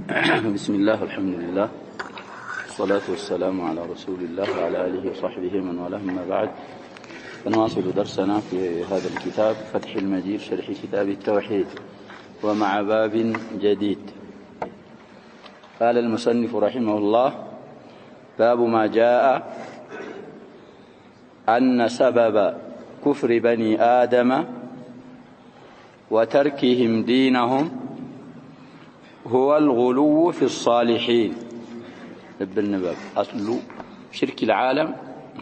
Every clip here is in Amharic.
بسم الله والحمد لله والصلاة والسلام على رسول الله وعلى آله وصحبه من والاه. أما بعد، فنواصل درسنا في هذا الكتاب فتح المجيد شرح كتاب التوحيد ومع باب جديد. قال المصنف رحمه الله: باب ما جاء أن سبب كفر بني آدم وتركهم دينهم هو الغلو في الصالحين. ابن باب أصل شرك العالم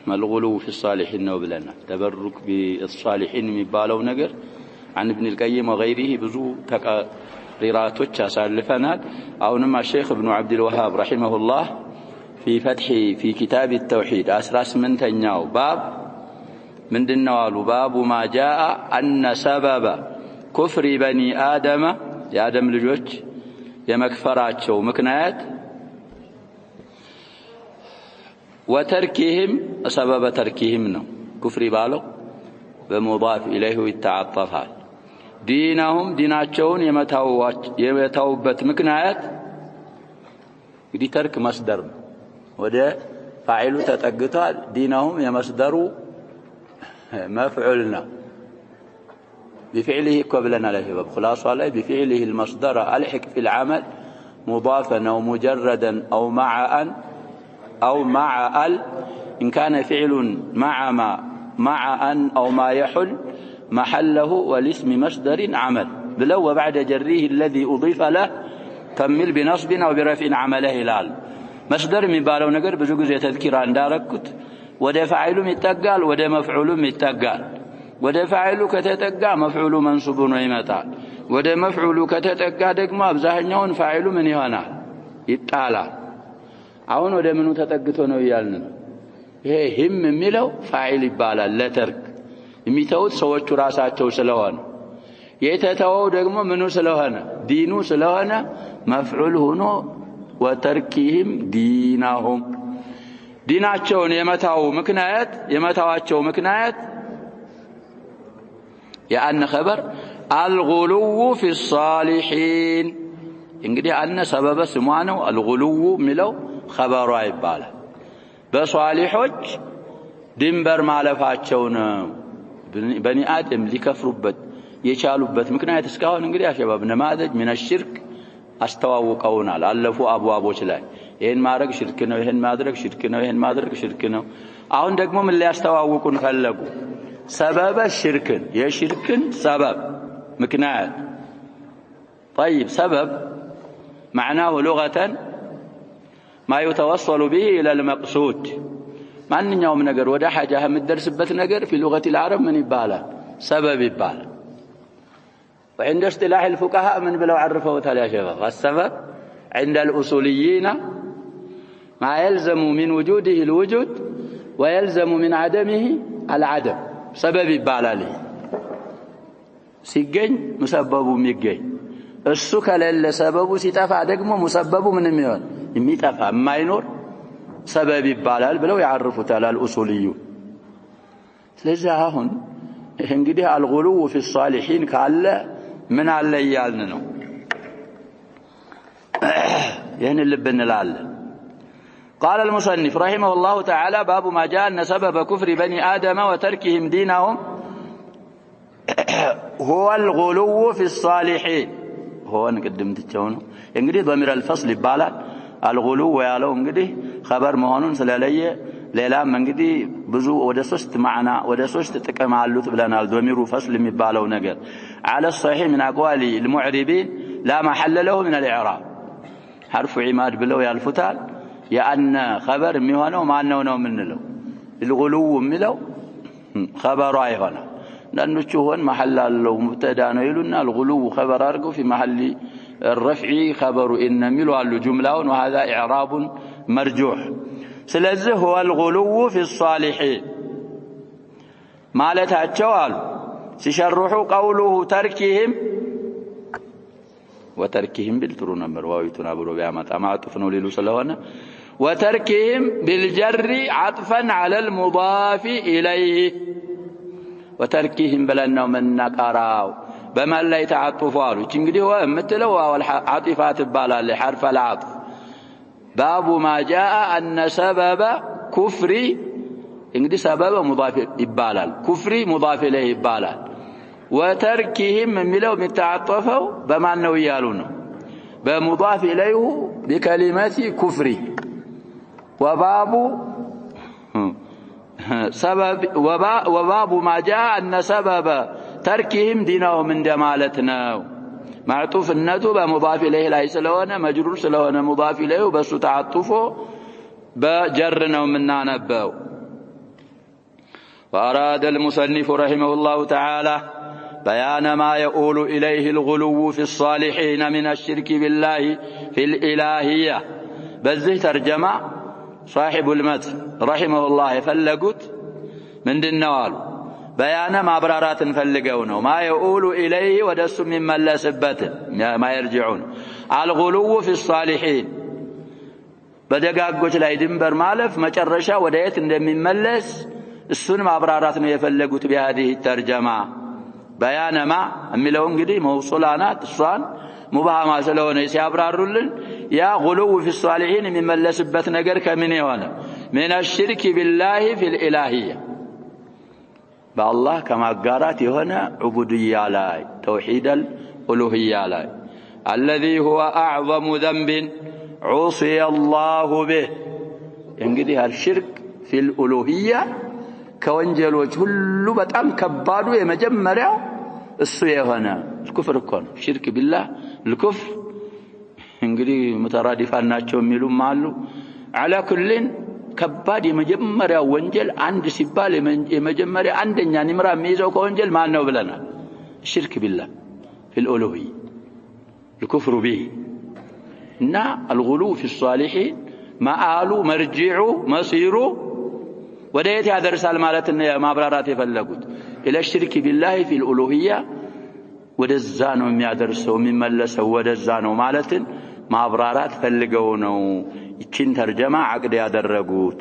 ما الغلو في الصالحين وبلنا تبرك بالصالحين مبالو نجر عن ابن القيم وغيره بزو تقريراتوች አሳልፈናል። አሁንም الشيخ ابن عبد الوهاب رحمه الله في كتاب التوحيد 18ኛው باب ምንድነው አሉ? باب ما جاء أن سبب كفر بني آدم የአደም ልጆች የመክፈራቸው ምክንያት وتركهم سبب تركهم ነው። كفر ባለው በሙዳፍ ኢለይሂ ይተዓጠፋል። ዲናሁም ዲናቸውን የመታውበት ምክንያት እንግዲህ ተርክ መስደር ነው። ወደ ፋዒሉ ተጠግቷል። ዲናሁም የመስደሩ መፍዑል ነው። بفعله قبلنا له باب خلاصة عليه بفعله المصدر ألحق في العمل مضافا أو مجردا أو مع ال إن كان فعل مع أن أو ما يحل محله والاسم مصدر عمل بلو وبعد جريه الذي أضيف له كمل بنصب أو برفع عمله الال مصدر من بالو نقر بزوج تذكير عن داركت وده فاعل متقال وده مفعول متقال ወደ ፋዒሉ ከተጠጋ መፍዑሉ መንሱብ ነው ይመጣል። ወደ መፍዑሉ ከተጠጋ ደግሞ አብዛኛውን ፋዒሉ ምን ይሆናል? ይጣላል። አሁን ወደ ምኑ ተጠግቶ ነው ይያልን? ይሄ ህም የሚለው ፋዒል ይባላል። ለተርክ የሚተውት ሰዎቹ ራሳቸው ስለሆነ፣ የተተወው ደግሞ ምኑ ስለሆነ? ዲኑ ስለሆነ መፍዑል ሆኖ ወተርኪህም ዲናሁም ዲናቸውን የመታዋቸው ምክንያት يأن خبر الغلو في الصالحين እንግዲህ أن سبب سمانه الغلو ملو خبر አይባላል። በሷሊሖች ድንበር ማለፋቸው ነው። በኒ አደም ሊከፍሩበት የቻሉበት ምክንያት እስካሁን እንግዲህ አሸባብ ነማዘጅ من الشرك አስተዋውቀውናል። አለፉ አብዋቦች ላይ ይሄን ማድረግ ሽርክ ነው፣ ይሄን ማድረግ ሽርክ ነው፣ ይሄን ማድረግ ሽርክ ነው። አሁን ደግሞ ምን ሊያስተዋውቁን ፈለጉ? سبب الشرك يا شرك سبب مكنات. طيب سبب معناه لغة ما يتوصل به إلى المقصود. ما نيوم نجر ودا حاجة هم الدرس بث نجر في لغة العرب من يباله سبب يباله. وعند اصطلاح الفقهاء من بلو عرفوا ثلاث يا شباب. السبب عند الأصوليين ما يلزم من وجوده الوجود ويلزم من عدمه العدم. سبب ይባላል። ሲገኝ ሙሰበቡ የሚገኝ እሱ ከሌለ ሰበቡ ሲጠፋ ደግሞ ሙሰበቡ ምንም ይሆን የሚጠፋ የማይኖር ሰበብ ይባላል ብለው ያعرፉታል الأصوليو። ስለዚህ አሁን እንግዲህ الغلو في الصالحين ካለ ምን አለ ይያልን ነው። ይሄን ልብ እንላለን። قال المصنف رحمه الله تعالى: باب ما جاء أن سبب كفر بني آدم وتركهم دينهم هو الغلو في الصالحين. هو نقدمت تشونه እንግዲህ ضمير الفصل ይባላል። الغلو ያለው እንግዲህ خبر መሆኑን ስለለየ ሌላም እንግዲህ ብዙ ወደ 3 ማዕና ወደ 3 ጥቅም አሉት ብለናል። ضمير فصل የሚባለው ነገር على الصحيح من أقوال المعربين لا محل له من الإعراب حرف عماد ብለው ያልፉታል። يأن خبر ميهانو ما أنه منلو الغلو ملو خبر أيهنا لأنه شهون محل له مبتدأ يلنا الغلو خبر أرجو في محل الرفع خبر إن ملو الجملة وهذا إعراب مرجوح. سلزه هو الغلو في الصالحين ما لتهجوال سيشرحوا قوله تركهم وتركهم بالترون مروايتنا بروبيا ما عطفنوا ليلو سلوانا وتركهم بالجر عطفا على المضاف إليه وتركهم بلنهم النقراو በማን ላይ ተዓጥፉ አሉ እንግዲህ ወምትለው والعاطفه ትባላለች حرف العطف باب ما جاء ان سبب كفر እንግዲህ ሰበበ ሙዳፍ ይባላል ኩፍሪ ሙዳፍ ኢለይህ ይባላል ወተርኪህም የሚለው የሚተዓጠፈው በማን ነው ይያሉ ነው በሙዳፍ ኢለይሁ بكلمه كفر وباب سبب وباب ما جاء ان سبب تركهم دينهم እንደማለትነው معطوفነቱ በሙዳፍ ኢለይህ ላይ ስለሆነ መጅሩር ስለሆነ ሙዳፍ ኢለይሁ በሱ ተዓጥፎ በጀር ነው የምናነበው وأراد المصنف رحمه الله تعالى بيان ما يؤول إليه الغلو في الصالحين من الشرك بالله في الإلهية بذه ترجمة صاحب المتن رحمه الله فلقت من النوال بيان ما برارات فلقونه ما يؤول إليه ودس من ملسبته ما يرجعون الغلو في الصالحين بدقاقوش لا يدنبر مالف ما جرشا وديت من ملس السن ማብራራት ነው የፈለጉት بهذه الترجمه بيان ما የሚለው እንግዲህ መውصላናት እሷን ሙባሃማ ስለሆነ ሲያብራሩልን ያ غلو في الصالحين የሚመለስበት ነገር ከምን የሆነ من الشرك بالله في الالهيه بالله ከማጋራት የሆነ ዑቡድያ ላይ توحيد الالوهيه ላይ الذي هو اعظم ذنب عصي الله به እንግዲህ الشرك في الالوهيه ከወንጀሎች ሁሉ በጣም ከባዱ የመጀመሪያው እሱ የሆነ ኩፍር እኮ ነው ሽርክ ቢላህ الكفر እንግዲህ ሙተራዲፋን ናቸው የሚሉም አሉ على كل ከባድ የመጀመሪያው ወንጀል አንድ ሲባል የመጀመሪያ አንደኛ ንምራ የሚይዘው ከወንጀል ማን ነው ብለናል ሽርክ ቢላህ في الالوهيه الكفر به እና الغلو في الصالحين ማአሉ مرجعه مصيره وديت يدرسال معناتنا ማብራራት የፈለጉት الى الشرك بالله في الالوهيه ወደዛ ነው የሚያደርሰው የሚመለሰው ወደዛ ነው ማለትን ማብራራት ፈልገው ነው ይችን ተርጀማ አቅድ ያደረጉት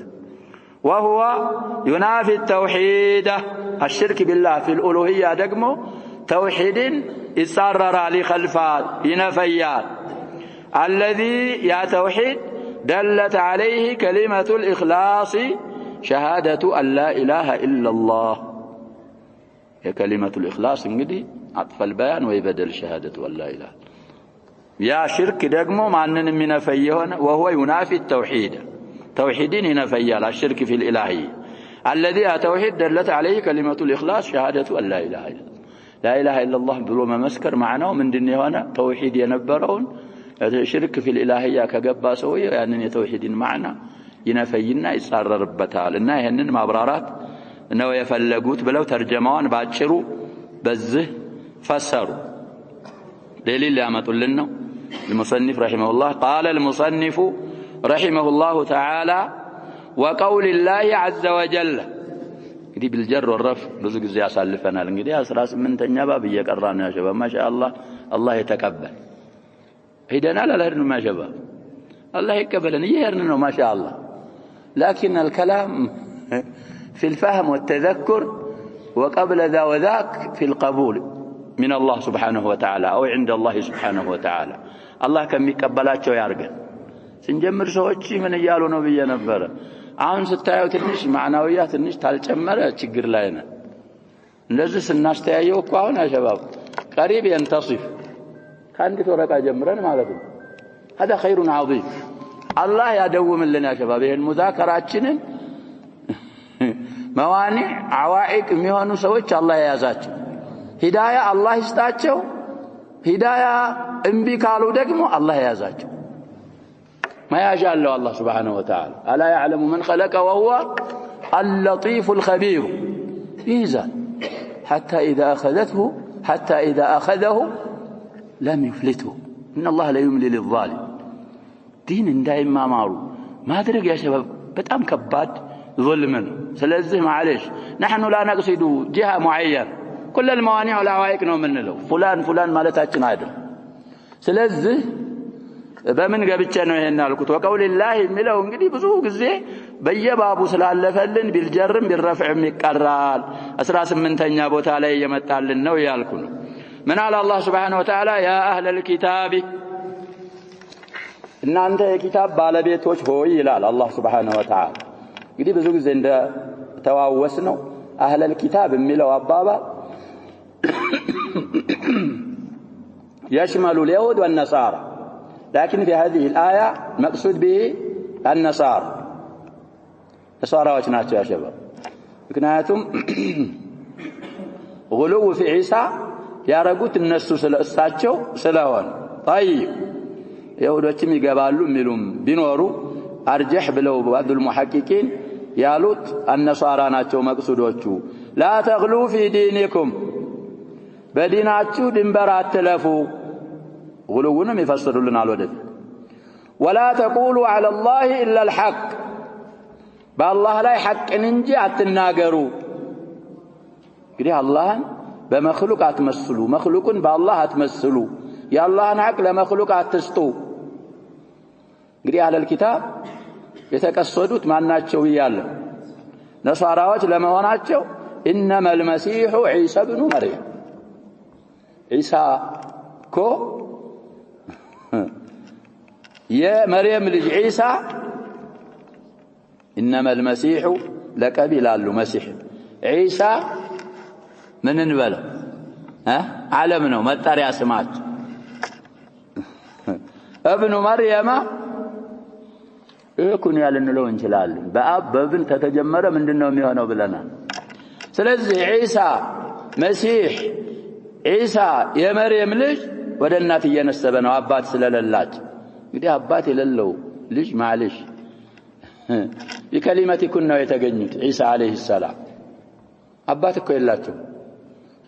وهو ينافي التوحيد الشرك بالله في الالوهيه ደግሞ توحيدን يصرر لخلفات ينفيات الذي يا توحيد دلت عليه كلمه الاخلاص شهادة أن لا إله إلا الله هي كلمة الإخلاص انجدي عطف البيان ويبدل شهادة أن لا إله يا شرك دقمو معنن من فيهن وهو ينافي التوحيد توحيدين ينفي على الشرك في الإلهية الذي توحيد دلت عليه كلمة الإخلاص شهادة أن لا إله إلا الله لا إله إلا الله بلو ما مسكر معناه من دنيا هنا توحيد ينبرون شرك في الإلهية كقبا سوية يعني توحيدين معنا ينفينا يصرربታል እና ይሄንን ማብራራት ነው የፈለጉት ብለው ተርጀማውን ባጭሩ በዚህ ፈሰሩ دليل ያመጡልን ነው المصنف رحمه الله قال المصنف رحمه الله تعالى وقول الله عز وجل እንግዲህ بالجر والرفع ብዙ ጊዜ ያሳልፈናል እንግዲህ 18ኛ ባብ እየቀራን ነው شباب ما شاء الله الله يتقبل ሄደናል አላልንም ما شاء الله يقبلن ይሄርን ነው ما شاء الله لكن الكلام في الفهم والتذكر وقبل ذا وذاك في القبول من الله سبحانه وتعالى أو عند الله سبحانه وتعالى الله كم يقبلاቸው ያርገን ስንጀምር ሰዎች ምን ይያሉ ነው ብዬ ነበር አሁን ስታዩት ትንሽ ማዕናዊያ ትንሽ ታልጨመረ ችግር ላይ ነው እንደዚህ ስናስተያየው እኮ አሁን አሸባብ قريب ينتصف ካንዲ ተወረቃ ጀምረን ማለት ነው هذا خير عظيم الله يدوم لنا يا شباب ይሄን ሙዛከራችንን موانع عوائق የሚሆኑ ሰዎች አላህ ያያዛቸው ሂዳያ አላህ ይስጣቸው ሂዳያ እምቢ ካሉ ደግሞ አላህ ያያዛቸው ما يجعل الله سبحانه وتعالى الا يعلم من خلق وهو اللطيف الخبير إذا حتى إذا أخذه لم يفلته إن الله لا يملي للظالم دين دائما مارو ما أدرك يا شباب بتأم كباد ظلما سلزه معلش نحن لا نقصد جهة معينة كل الموانع والعوائق من له فلان مالتاችን አይደል ስለዚህ በምን ገብቼ ነው ይሄን አልኩት ወቀውል الله የሚለው እንግዲህ ብዙ ጊዜ በየባቡ ስላለፈልን ቢልጀርም ቢረፍዕም ይቀራል 18ኛ ቦታ ላይ የመጣልን ነው ያልኩ ነው من على الله سبحانه وتعالى يا أهل الكتاب إن أنت كتاب بالبيتوش هو إلال الله سبحانه وتعالى يدي بزوج زند تواوسنو أهل الكتاب ميلو أبابا يشمل اليهود والنصارى لكن في هذه الآية مقصود به النصارى وشناتو يا شباب ምክንያቱም غلو في عيسى ያረጉት እነሱ ስለእሳቸው ስለሆነ طيب يهودዎችም ይገባሉ ሚሉም ቢኖሩ አርጀህ ብለው بعض المحققين ያሉት النصارى ናቸው መቅሱዶቹ لا تغلو في دينكم በዲናችሁ ድንበር አትለፉ غلوንም ይፈስሩልናል ወደፊት ولا تقولوا على الله إلا الحق بالله لا حق እንጂ አትናገሩ እንግዲህ አላህን በመخلوق አትመስሉ መخلوقን በአላህ አትመስሉ የአላህን ሐቅ ለመخلوق አትስጡ እንግዲህ አህለል ኪታብ የተቀሰዱት ማናቸው ይያለ ነሳራዎች ለመሆናቸው انما المسيح عيسى ابن مريم عيسى كو يا مريم ልጅ عيسى انما المسيح لقبيل له مسيح عيسى من እንበለው ዓለም ነው መጣሪያ ስማቸው ابن مريم እኩን ያልንለው እንችላለን በአብ በብን ተተጀመረ ምንድነው የሚሆነው ብለናል ስለዚህ ዒሳ መሲህ ዒሳ የመርየም ልጅ ወደ እናት እየነሰበ ነው አባት ስለሌላች እንግዲህ አባት የሌለው ልጅ ማለሽ በከሊማት ይኩን ነው የተገኙት ዒሳ አለይሂ ሰላም አባት እኮ የላቸው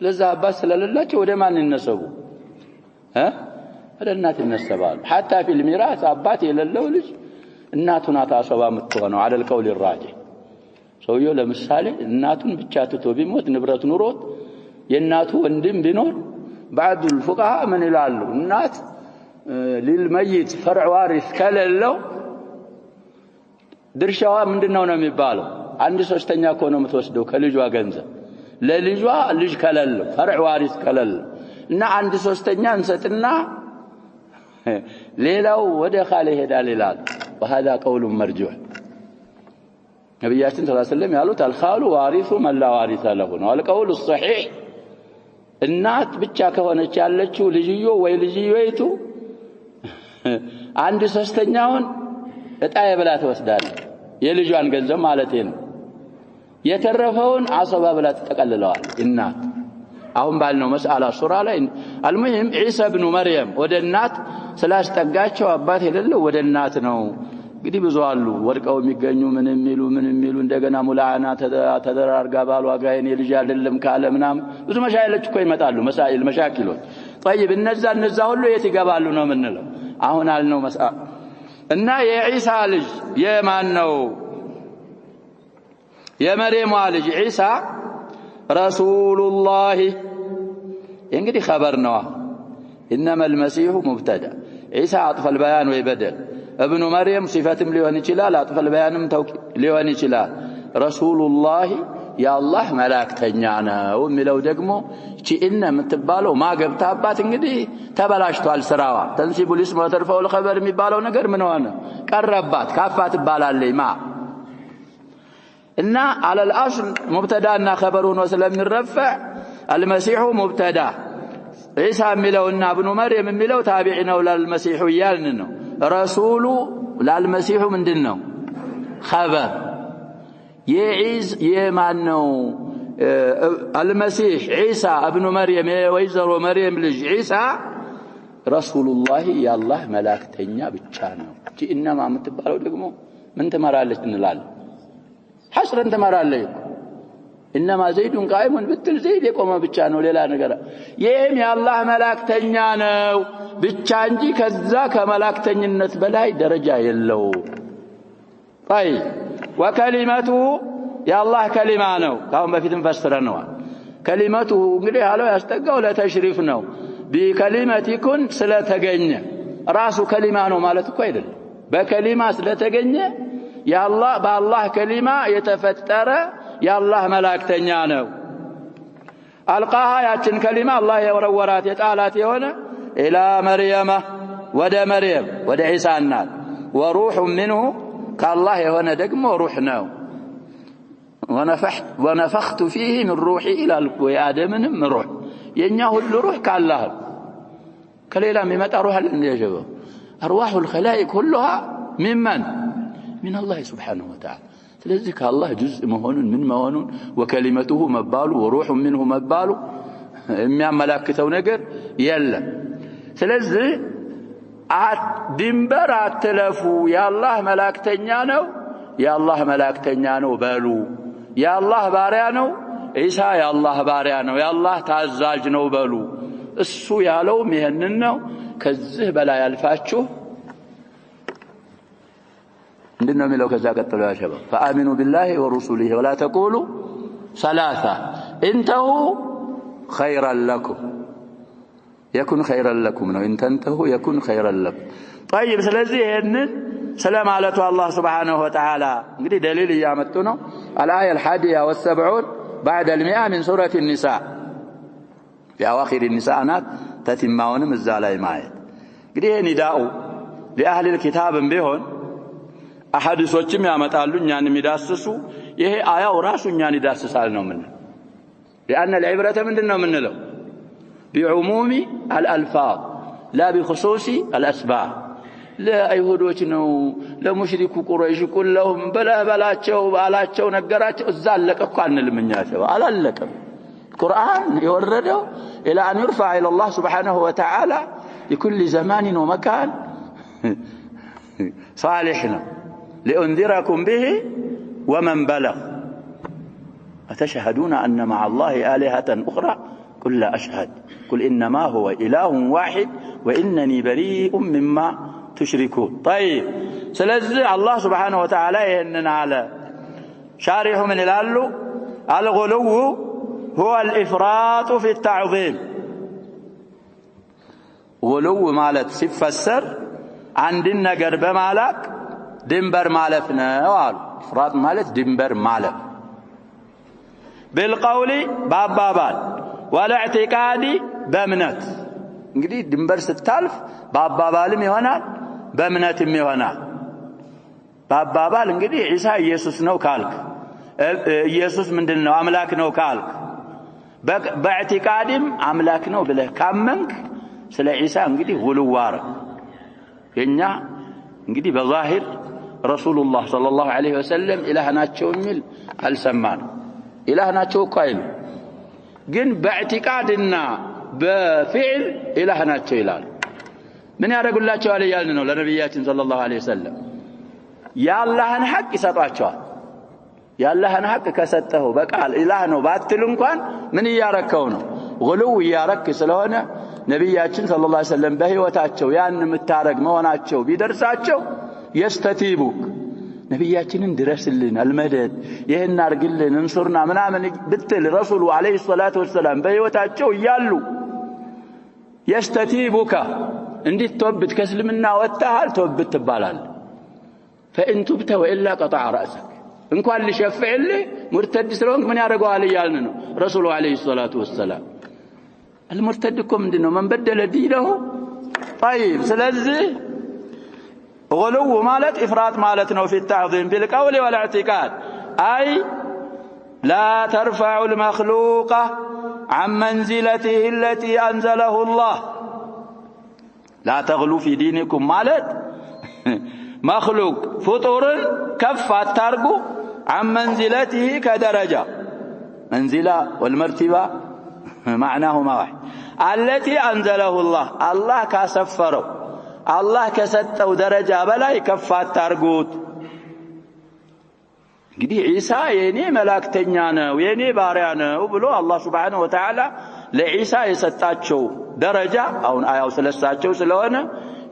ስለዚህ አባት ስለሌላቸው ወደ ማን ይነሰቡ ወደ እናት ይነሰባሉ حتى في الميراث አባት የሌለው ልጅ እናቱን አታሰባ የምትሆነው على القول الراجح ሰውየው ለምሳሌ እናቱን ብቻ ትቶ ቢሞት ንብረት ኑሮት የእናቱ ወንድም ቢኖር بعض الفقهاء من ይላሉ እናት للميت فرع وارث ከሌለው ድርሻዋ ምንድነው ነው የሚባለው አንድ ሶስተኛ እኮ ነው የምትወስደው ከልጇ ገንዘብ ለልጇ ልጅ ከሌለው فرع وارث ከሌለው እና አንድ ሶስተኛ እንሰጥና ሌላው ወደ ኻለ ይሄዳል ይላል وهذا قول مرجوح ነብያችን ሰለላሁ ዐለይሂ ወሰለም ያሉት الخال وارث من لا وارث له ነው القول الصحيح እናት ብቻ ከሆነች ያለችው ልጅዮ ወይ ልጅዮይቱ አንድ ሶስተኛውን እጣዬ ብላ ትወስዳለች የልጇን ገንዘብ ማለት ነው የተረፈውን አሰባ ብላ ተጠቀልለዋል እናት አሁን ባልነው መስአላ ሱራ ላይ المهم عيسى ابن مريم ወደ እናት ስላስጠጋቸው አባት የሌለው ወደ እናት ነው እንግዲህ ብዙ አሉ ወርቀው የሚገኙ ምን የሚሉ እንደገና ሙላአና ተደራርጋ ባሏ ጋር የኔ ልጅ አይደለም ካለ ምናም ብዙ መሻይሎች እኮ ይመጣሉ መሳኢል መሻኪሎች طيب እነዛ ሁሉ የት ይገባሉ ነው ምንለው አሁን አልነው መስአ እና የዒሳ ልጅ የማን ነው የመርየም ልጅ ዒሳ ረሱሉላህ እንግዲህ خبر ነው انما المسيح مبتدا عيسى عطف البيان ويبدل ابن مريم صفتم ሊሆን ይችላል عطف البيانም ሊሆን ይችላል ረሱሉላህ يا الله መላእክተኛ ነው የሚለው ደግሞ እቺ እነ የምትባለው ማገብታባት እንግዲህ ተበላሽቷል ስራዋ ተንሲቡ الاسم وترفع الخبر የሚባለው ነገር ምን ሆነ ቀረባት ካፋት ይባላልኝ ማ እና على الاصل مبتدا እና خبر ሆኖ ስለሚረፈዕ المسيح مبتدا عيسى የሚለውና ابن مريم የሚለው ታቢዒ ነው ለልመሲሁ ይያልን ነው ረሱሉ ለልመሲሁ ምንድነው خبر የዒዝ የማን ነው المسيح عيسى ابن مريم ወይዘሮ መርየም ልጅ عيسى ረሱሉላህ ያላህ መላእክተኛ ብቻ ነው እቺ እነማ የምትባለው ደግሞ ምን ተመራለች እንላለን ሐስረን ተመራለች انما زيد قائم بتل زيد የቆመ ብቻ ነው ሌላ ነገር ይሄም ያላህ መላእክተኛ ነው ብቻ እንጂ ከዛ ከመላእክተኝነት በላይ ደረጃ የለው طيب وكلمته يا الله كلمه ነው ካሁን በፊትም ፈስረነዋል كلمته እንግዲህ ያለው ያስጠጋው ለተሽሪፍ ነው بكلمتكن ስለተገኘ ራሱ ከሊማ ነው ማለት እኮ አይደለም በከሊማ ስለተገኘ يا الله بالله كلمه የተፈጠረ يا الله ملاكتኛ ነው ألقاها ياتن كلمة الله يورورات يتعالات يهونا إلى مريم ودى مريم ودى عيسى النار وروح منه كالله يهونا دقم وروحنا ونفخت فيه من روحي إلى آدم من روح ينياه الروح كالله كليلا ممت أروح الانجاب أرواح الخلائق كلها ممن من الله سبحانه وتعالى ስለዚህ الله جزء መሆኑን ምን መሆኑን وكلمته መባሉ وروح منه መባሉ የሚያመላክተው ነገር የለም ስለዚህ ድንበር አትለፉ ያላህ መላእክተኛ ነው ያላህ መላእክተኛ ነው በሉ ያላህ ባሪያ ነው ኢሳ ያላህ ባሪያ ነው ያላህ ታዛዥ ነው በሉ እሱ ያለው ይሄንን ነው ከዚህ በላይ አልፋችሁ عندنا ملو كذا قتلوا يا شباب فآمنوا بالله ورسوله ولا تقولوا ثلاثة انتهوا خيرا لكم يكون خيرا لكم إن تنتهوا يكون خيرا لكم طيب سلازي هنن سلام على الله سبحانه وتعالى نقول دليل يامتنا الآية 71 بعد 100 من سورة النساء في أواخر النساء نات تتمون مزالاي معي نقول نداء لأهل الكتاب بهن أحاديثهم يامتالو يعني ميداسسو ይሄ አያው ራሱ እኛን ይዳስሳል ነው ምን لأن العبرة ምንድነው ምንለው بعموم الألفاظ لا بخصوص الأسباب ለአይሁዶች ነው ለሙሽሪኩ ቁረይሽ ኩለሁም በላቸው ባላቸው ነገራቸው እዛ አለቀ እኮ አንልምኛቸው አላለቀም ቁርአን የወረደው إلى أن يرفع إلى الله سبحانه وتعالى لكل زمان ومكان صالحنا لأنذركم به ومن بلغ أتشهدون أن مع الله آلهة أخرى قل لا أشهد قل إنما هو إله واحد وإنني بريء مما تشركون طيب سلزع الله سبحانه وتعالى إننا على شارح من الألو الغلو هو الإفراط في التعظيم غلو مالت سف السر عندنا قرب مالك دنبر مالفنا وقالوا إفراط مالت دنبر مالف بالقول بابابان والاعتقاد بمنت እንግዲህ ድንበር ስታልፍ በአባባልም ይሆናል በእምነትም ይሆናል በአባባል እንግዲህ ኢሳ ኢየሱስ ነው ካልክ ኢየሱስ ምንድነው አምላክ ነው ካልክ በኢዕቲቃድም አምላክ ነው ብለህ ካመንክ ስለ ኢሳ እንግዲህ ጉልዋር የኛ እንግዲህ በዛሂር ረሱላህ ሰለላሁ ዐለይሂ ወሰለም ኢላህ ናቸው የሚል አልሰማን ኢላህ ናቸው እኮ አይሉ ግን በኢዕቲቃድና በፊዕል ኢላህ ናቸው ይላል ምን ያደርጉላቸዋል እያልን ነው ለነብያችን ሰለላሁ ዐለይሂ ወሰለም ያላህን ሐቅ ይሰጣቸዋል ያላህን ሐቅ ከሰጠው በቃል ኢላህ ነው ባትል እንኳን ምን ያረከው ነው ጉልው ያረክ ስለሆነ ነብያችን ሰለላሁ ዐለይሂ ወሰለም በህይወታቸው ያን ምታረግ መሆናቸው ቢደርሳቸው يستتيبوك ነብያችንን ድረስልን አልመደድ ይሄን አርግልን እንሱርና ምናምን ብትል ረሱሉ አለይሂ ሰላቱ ወሰለም በህይወታቸው ይያሉ يستتيبوك እንዲህ ተውበት ከእስልምና ወጣሃል ተውበት ትባላል فإن تبت وإلا قطع رأسك እንኳን ሊሸፍዕልህ ሙርተድ ስለሆንክ ምን ያደርገዋል ይያልን ነው ረሱሉ አለይሂ ሰላቱ ወሰለም المرتد እኮ ምንድነው من بدل دينه طيب ስለዚህ غلو مالت إفراط مالتنا في التعظيم بالقول والاعتقاد أي لا ترفع المخلوق عن منزلته التي أنزله الله لا تغلو في دينكم مالت مخلوق فطور كفات ترقو عن منزلته كدرجة منزلة والمرتبة معناهما واحد التي أنزله الله كسفره الله كسطው ደረጃ በላይ ከፍ አታርጉት እንግዲህ ኢሳ የኔ መላእክተኛ ነው የኔ ባሪያ ነው ብሎ አላህ Subhanahu Wa Ta'ala ለኢሳ የሰጣቸው ደረጃ አሁን አያው ስለሳቸው ስለሆነ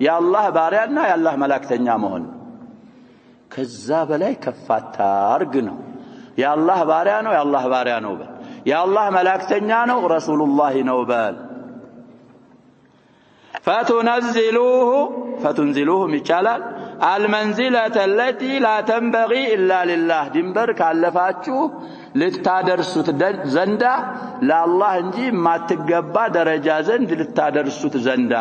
የአላህ ባሪያና የአላህ መላእክተኛ መሆን ከዛ በላይ ከፍ አታርግ ነው የአላህ ባሪያ ነው የአላህ ባሪያ ነው በል የአላህ መላእክተኛ ነው ረሱሉላህ ነው በል فتنزلوه ይቻላል المنزلة التي لا تنبغي إلا لله ድንበር ካለፋችሁ ልታደርሱት ዘንዳ ለአላህ እንጂ ማትገባ ደረጃ ዘንድ ልታደርሱት ዘንዳ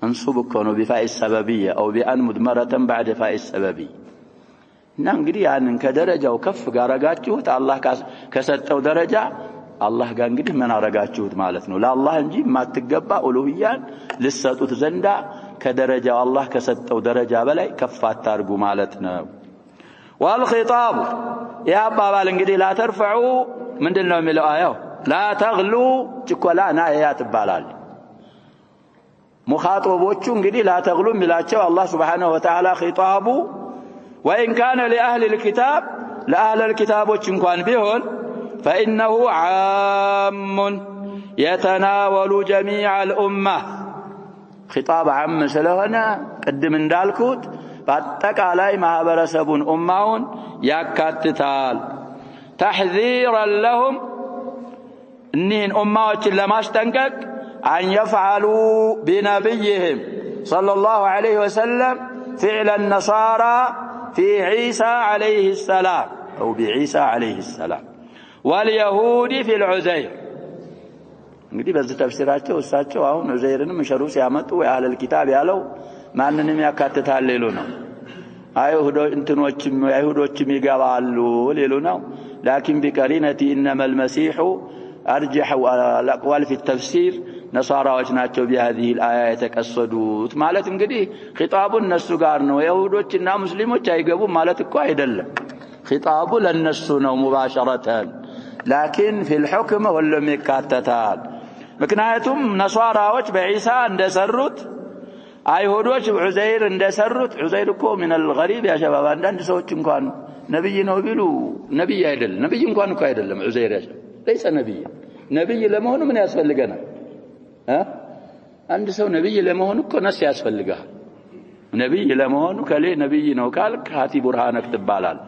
منصوب كونه بفاء السببية أو بأن مدمرة بعد فاء السببية እንግዲህ ያንን ከደረጃው ከፍ ጋራጋችሁት አላህ ከሰጠው ደረጃ አላህ ጋር እንግዲህ ምን አረጋችሁት ማለት ነው ለአላህ እንጂ ማትገባ ኡሉሂያን ልሰጡት ዘንዳ ከደረጃው አላህ ከሰጠው ደረጃ በላይ ከፍ አታርጉ ማለት ነው والخطاب يا አባባል እንግዲህ لا ترفعوا ምንድነው የሚለው አያው لا تغلوا ጭቆላ ናያ ትባላል مخاطبዎቹ እንግዲህ لا تغلوا የሚላቸው አላህ Subhanahu Wa Ta'ala خطابه وإن كان لأهل الكتاب لأهل الكتابዎች እንኳን ቢሆን فإنه عام يتناول جميع الأمة خطاب عام ስለሆነ ቅድም እንዳልኩት በአጠቃላይ ማህበረሰቡን ኡማውን ያካትታል تحذيرا لهم እኒህን ኡማዎችን ለማስጠንቀቅ أن يفعلوا بنبيهم صلى الله عليه وسلم فعل النصارى في عيسى عليه السلام أو بعيسى عليه السلام واليهود في العزير እንግዲህ በዚህ ተፍሲራቸው እሳቸው አሁን ዑዘይርን መሸሩ ሲያመጡ የአህለል ኪታብ ያለው ማንንም ያካትታል ሌሉ ነው አይሁዶችም ይገባሉ ሌሉ ነው لكن بقرينة إنما المسيح أرجح الأقوال في التفسير نصاراዎች ናቸው بهذه الآية የተቀሰዱት ማለት እንግዲህ ኺጣቡ እነሱ ጋር ነው ይሁዶችና ሙስሊሞች አይገቡም ማለት እኮ አይደለም ኺጣቡ ለነሱ ነው مباشرة لكن في الحكم ሁሉም ይካተታል ምክንያቱም ነሷራዎች በኢሳ እንደሰሩት አይሁዶች ዑዘይር እንደሰሩት ዑዘይር እኮ من الغريب يا شباب አንዳንድ ሰዎች እንኳን ነብይ ነው ቢሉ ነብይ አይደለም ነብይ እንኳን እኮ አይደለም ዑዘይር ليس ነብይ ለመሆኑ ምን ያስፈልገናል አንድ ሰው ነብይ ለመሆኑ እኮ ነስ ያስፈልጋል ነብይ ለመሆኑ ከሌ ነብይ ነው ካልክ ሃቲ ቡርሃነክ ትባላል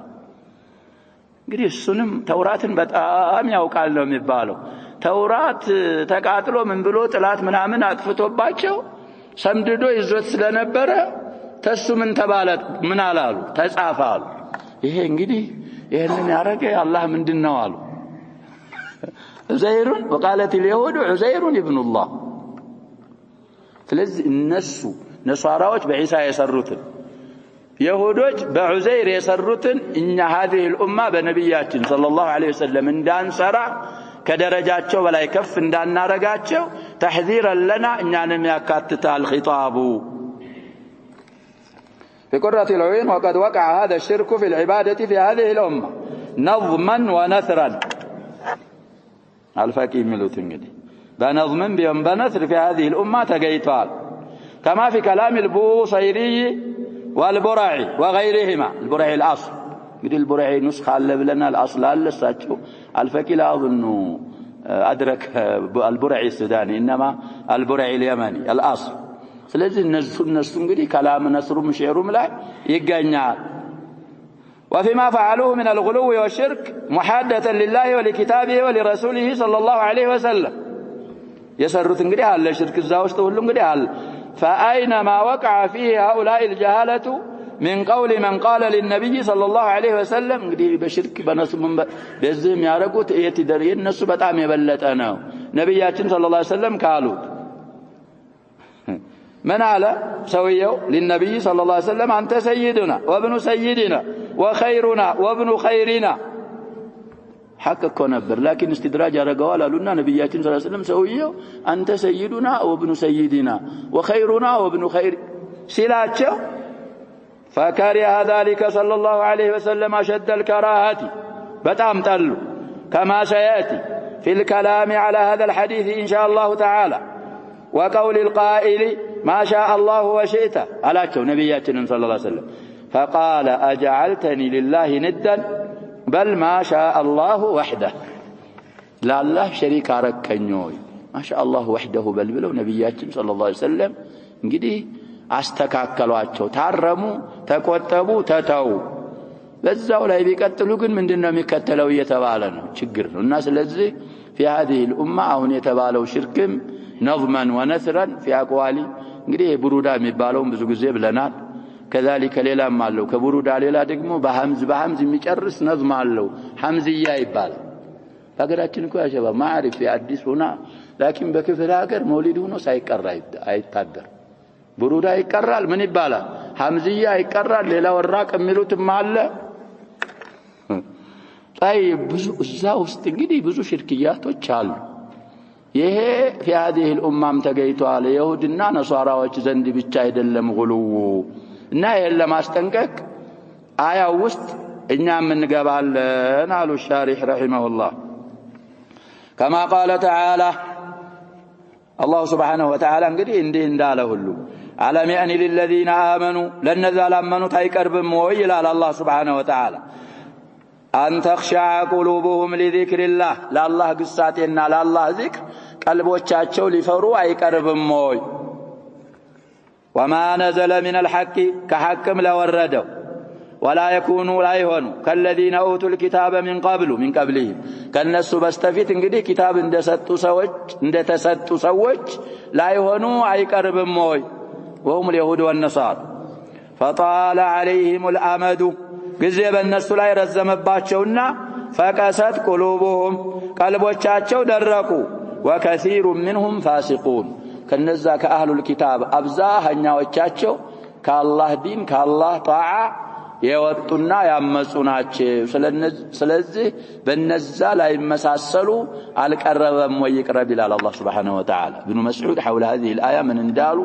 እንግዲህ እሱንም ተውራትን በጣም ያውቃል ነው የሚባለው ተውራት ተቃጥሎ ምን ብሎ ጥላት ምናምን አጥፍቶባቸው ሰምድዶ ይዞት ስለነበረ ተሱ ምን ተባለት ምን አላሉ ተጻፋሉ ይሄ እንግዲህ ይሄንን ያረገ አላህ ምንድነው አሉ عزير وقالت اليهود عزير ابن الله ስለዚህ እነሱ ነሷራዎች በኢሳ የሰሩትን ይሁዶች በዑዘይር የሰሩትን እኛ هذه الامه በነብያችን ሰለላሁ ዐለይሂ ወሰለም እንዳንሰራ ከደረጃቸው በላይ ከፍ እንዳናረጋቸው تحذيرا لنا እኛንም ያካትታል ኺጣቡ بقرة العين وقد وقع هذا الشرك في العبادة في هذه الامه نظما ونثرا الفقيه የሚሉት እንግዲህ بنظم بنثر في هذه الامه تجيتال كما في كلام البوصيري والبرعي وغيرهما البرعي الاصل እንግዲህ البرعي نسخه አለ ብለና الاصل አለ እሳቸው الفقيه لا اظن ادرك البرعي السوداني انما البرعي اليمني الاصل ስለዚህ እነሱ እንግዲህ كلام نصرም شعرም ላይ ይገኛል وفيما فعلوه من الغلو والشرك محادة لله ولكتابه ولرسوله صلى الله عليه وسلم يسرت እንግዲህ አለ ሽርክ እዛው ውስጥ ሁሉ እንግዲህ አለ فاينما وقع فيه هؤلاء الجهاله من قول من قال للنبي صلى الله عليه وسلم እንግዲህ በሽርክ በነሱም በዚህም ያረጉት የትደር የነሱ በጣም የበለጠ ነው ነብያችን صلى الله عليه وسلم ካሉት من على سويو للنبي صلى الله عليه وسلم أنت سيدنا وابن سيدنا وخيرنا وابن خيرنا حقك نبر لكن استدراج رجوال لنا نبياتنا صلى الله عليه وسلم سويو أنت سيدنا وابن سيدنا وخيرنا وابن خير سلاته فكره ذلك صلى الله عليه وسلم أشد الكراهة بتام تلو كما سيأتي في الكلام على هذا الحديث إن شاء الله تعالى وقول القائل ما شاء الله وشئت علىكم نبياتنا صلى الله عليه وسلم فقال أجعلتني لله ندا بل ما شاء الله وحده لا الله شريك አረከኞይ ما شاء الله وحده بل ብለው ነብያችን صلى الله عليه وسلم እንግዲህ አስተካከሏቸው ታረሙ ተቆጠቡ ተተው በዛው ላይ ቢቀጥሉ ግን ምንድነው የሚከተለው እየተባለ ነው ችግር ነውና ስለዚህ في هذه الامه አሁን የተባለው ሽርክም نظما ونثرا في اقوال እንግዲህ ቡሩዳ የሚባለው ብዙ ጊዜ ብለናል كذلك ሌላም አለው ከቡሩዳ ሌላ ደግሞ በሐምዝ የሚጨርስ ነዝም አለው ሐምዝያ ይባላል ሀገራችን እኮ ያሸባ ማዕሪፍ አዲስ ሆና لكن በክፍለ ሀገር መውሊድ ሆኖ ሳይቀራ አይታደር ቡሩዳ ይቀራል ምን ይባላል ሐምዝያ ይቀራል ሌላ ወራቅ የሚሉትም አለ طيب ብዙ እዛ ውስጥ እንግዲህ ብዙ ሽርክያቶች አሉ ይሄ في هذه الامم ተገይቷል ይሁድና ነሷራዎች ዘንድ ብቻ አይደለም ጉልው እና ይሄን ለማስጠንቀቅ አያው ውስጥ እኛም እንገባለን አሉ ሻሪህ ረሂመሁላህ كما قال تعالى الله سبحانه وتعالى እንግዲህ እንዲህ እንዳለ ሁሉ علم يعني للذين آمنوا لن نزال آمنوا تايقربم ወይ ይላል الله سبحانه وتعالى أن تخشع قلوبهم لذكر الله لا الله قصاتنا لا الله ذكر قلبوቻቸው ሊፈሩ አይቀርብም ወይ وما نزل من الحق كحكم لوردوا ولا يكونوا لا يهونوا كالذين اوتوا الكتاب من قبلهم كالناس بستفيت እንግዲህ ኪታብ እንደተሰጡ ሰዎች لا يهونوا አይቀርብም ወይ وهم اليهود والنصارى فطال عليهم الامد ጊዜ በእነሱ ላይ ረዘመባቸውና فقست قلوبهم ቀልቦቻቸው ደረቁ وكثير منهم فاسقون ከነዛ ከአህሉል ኪታብ አብዛኛዎቻቸው ከአላህ ዲን ከአላህ ጣዓ የወጡና ያመጹ ናቸው ስለዚህ በነዛ ላይ መሳሰሉ አልቀረበም ወይ ይቅረብ ይላል አላህ Subhanahu Wa Ta'ala ابن مسعود حول هذه الآية من እንዳሉ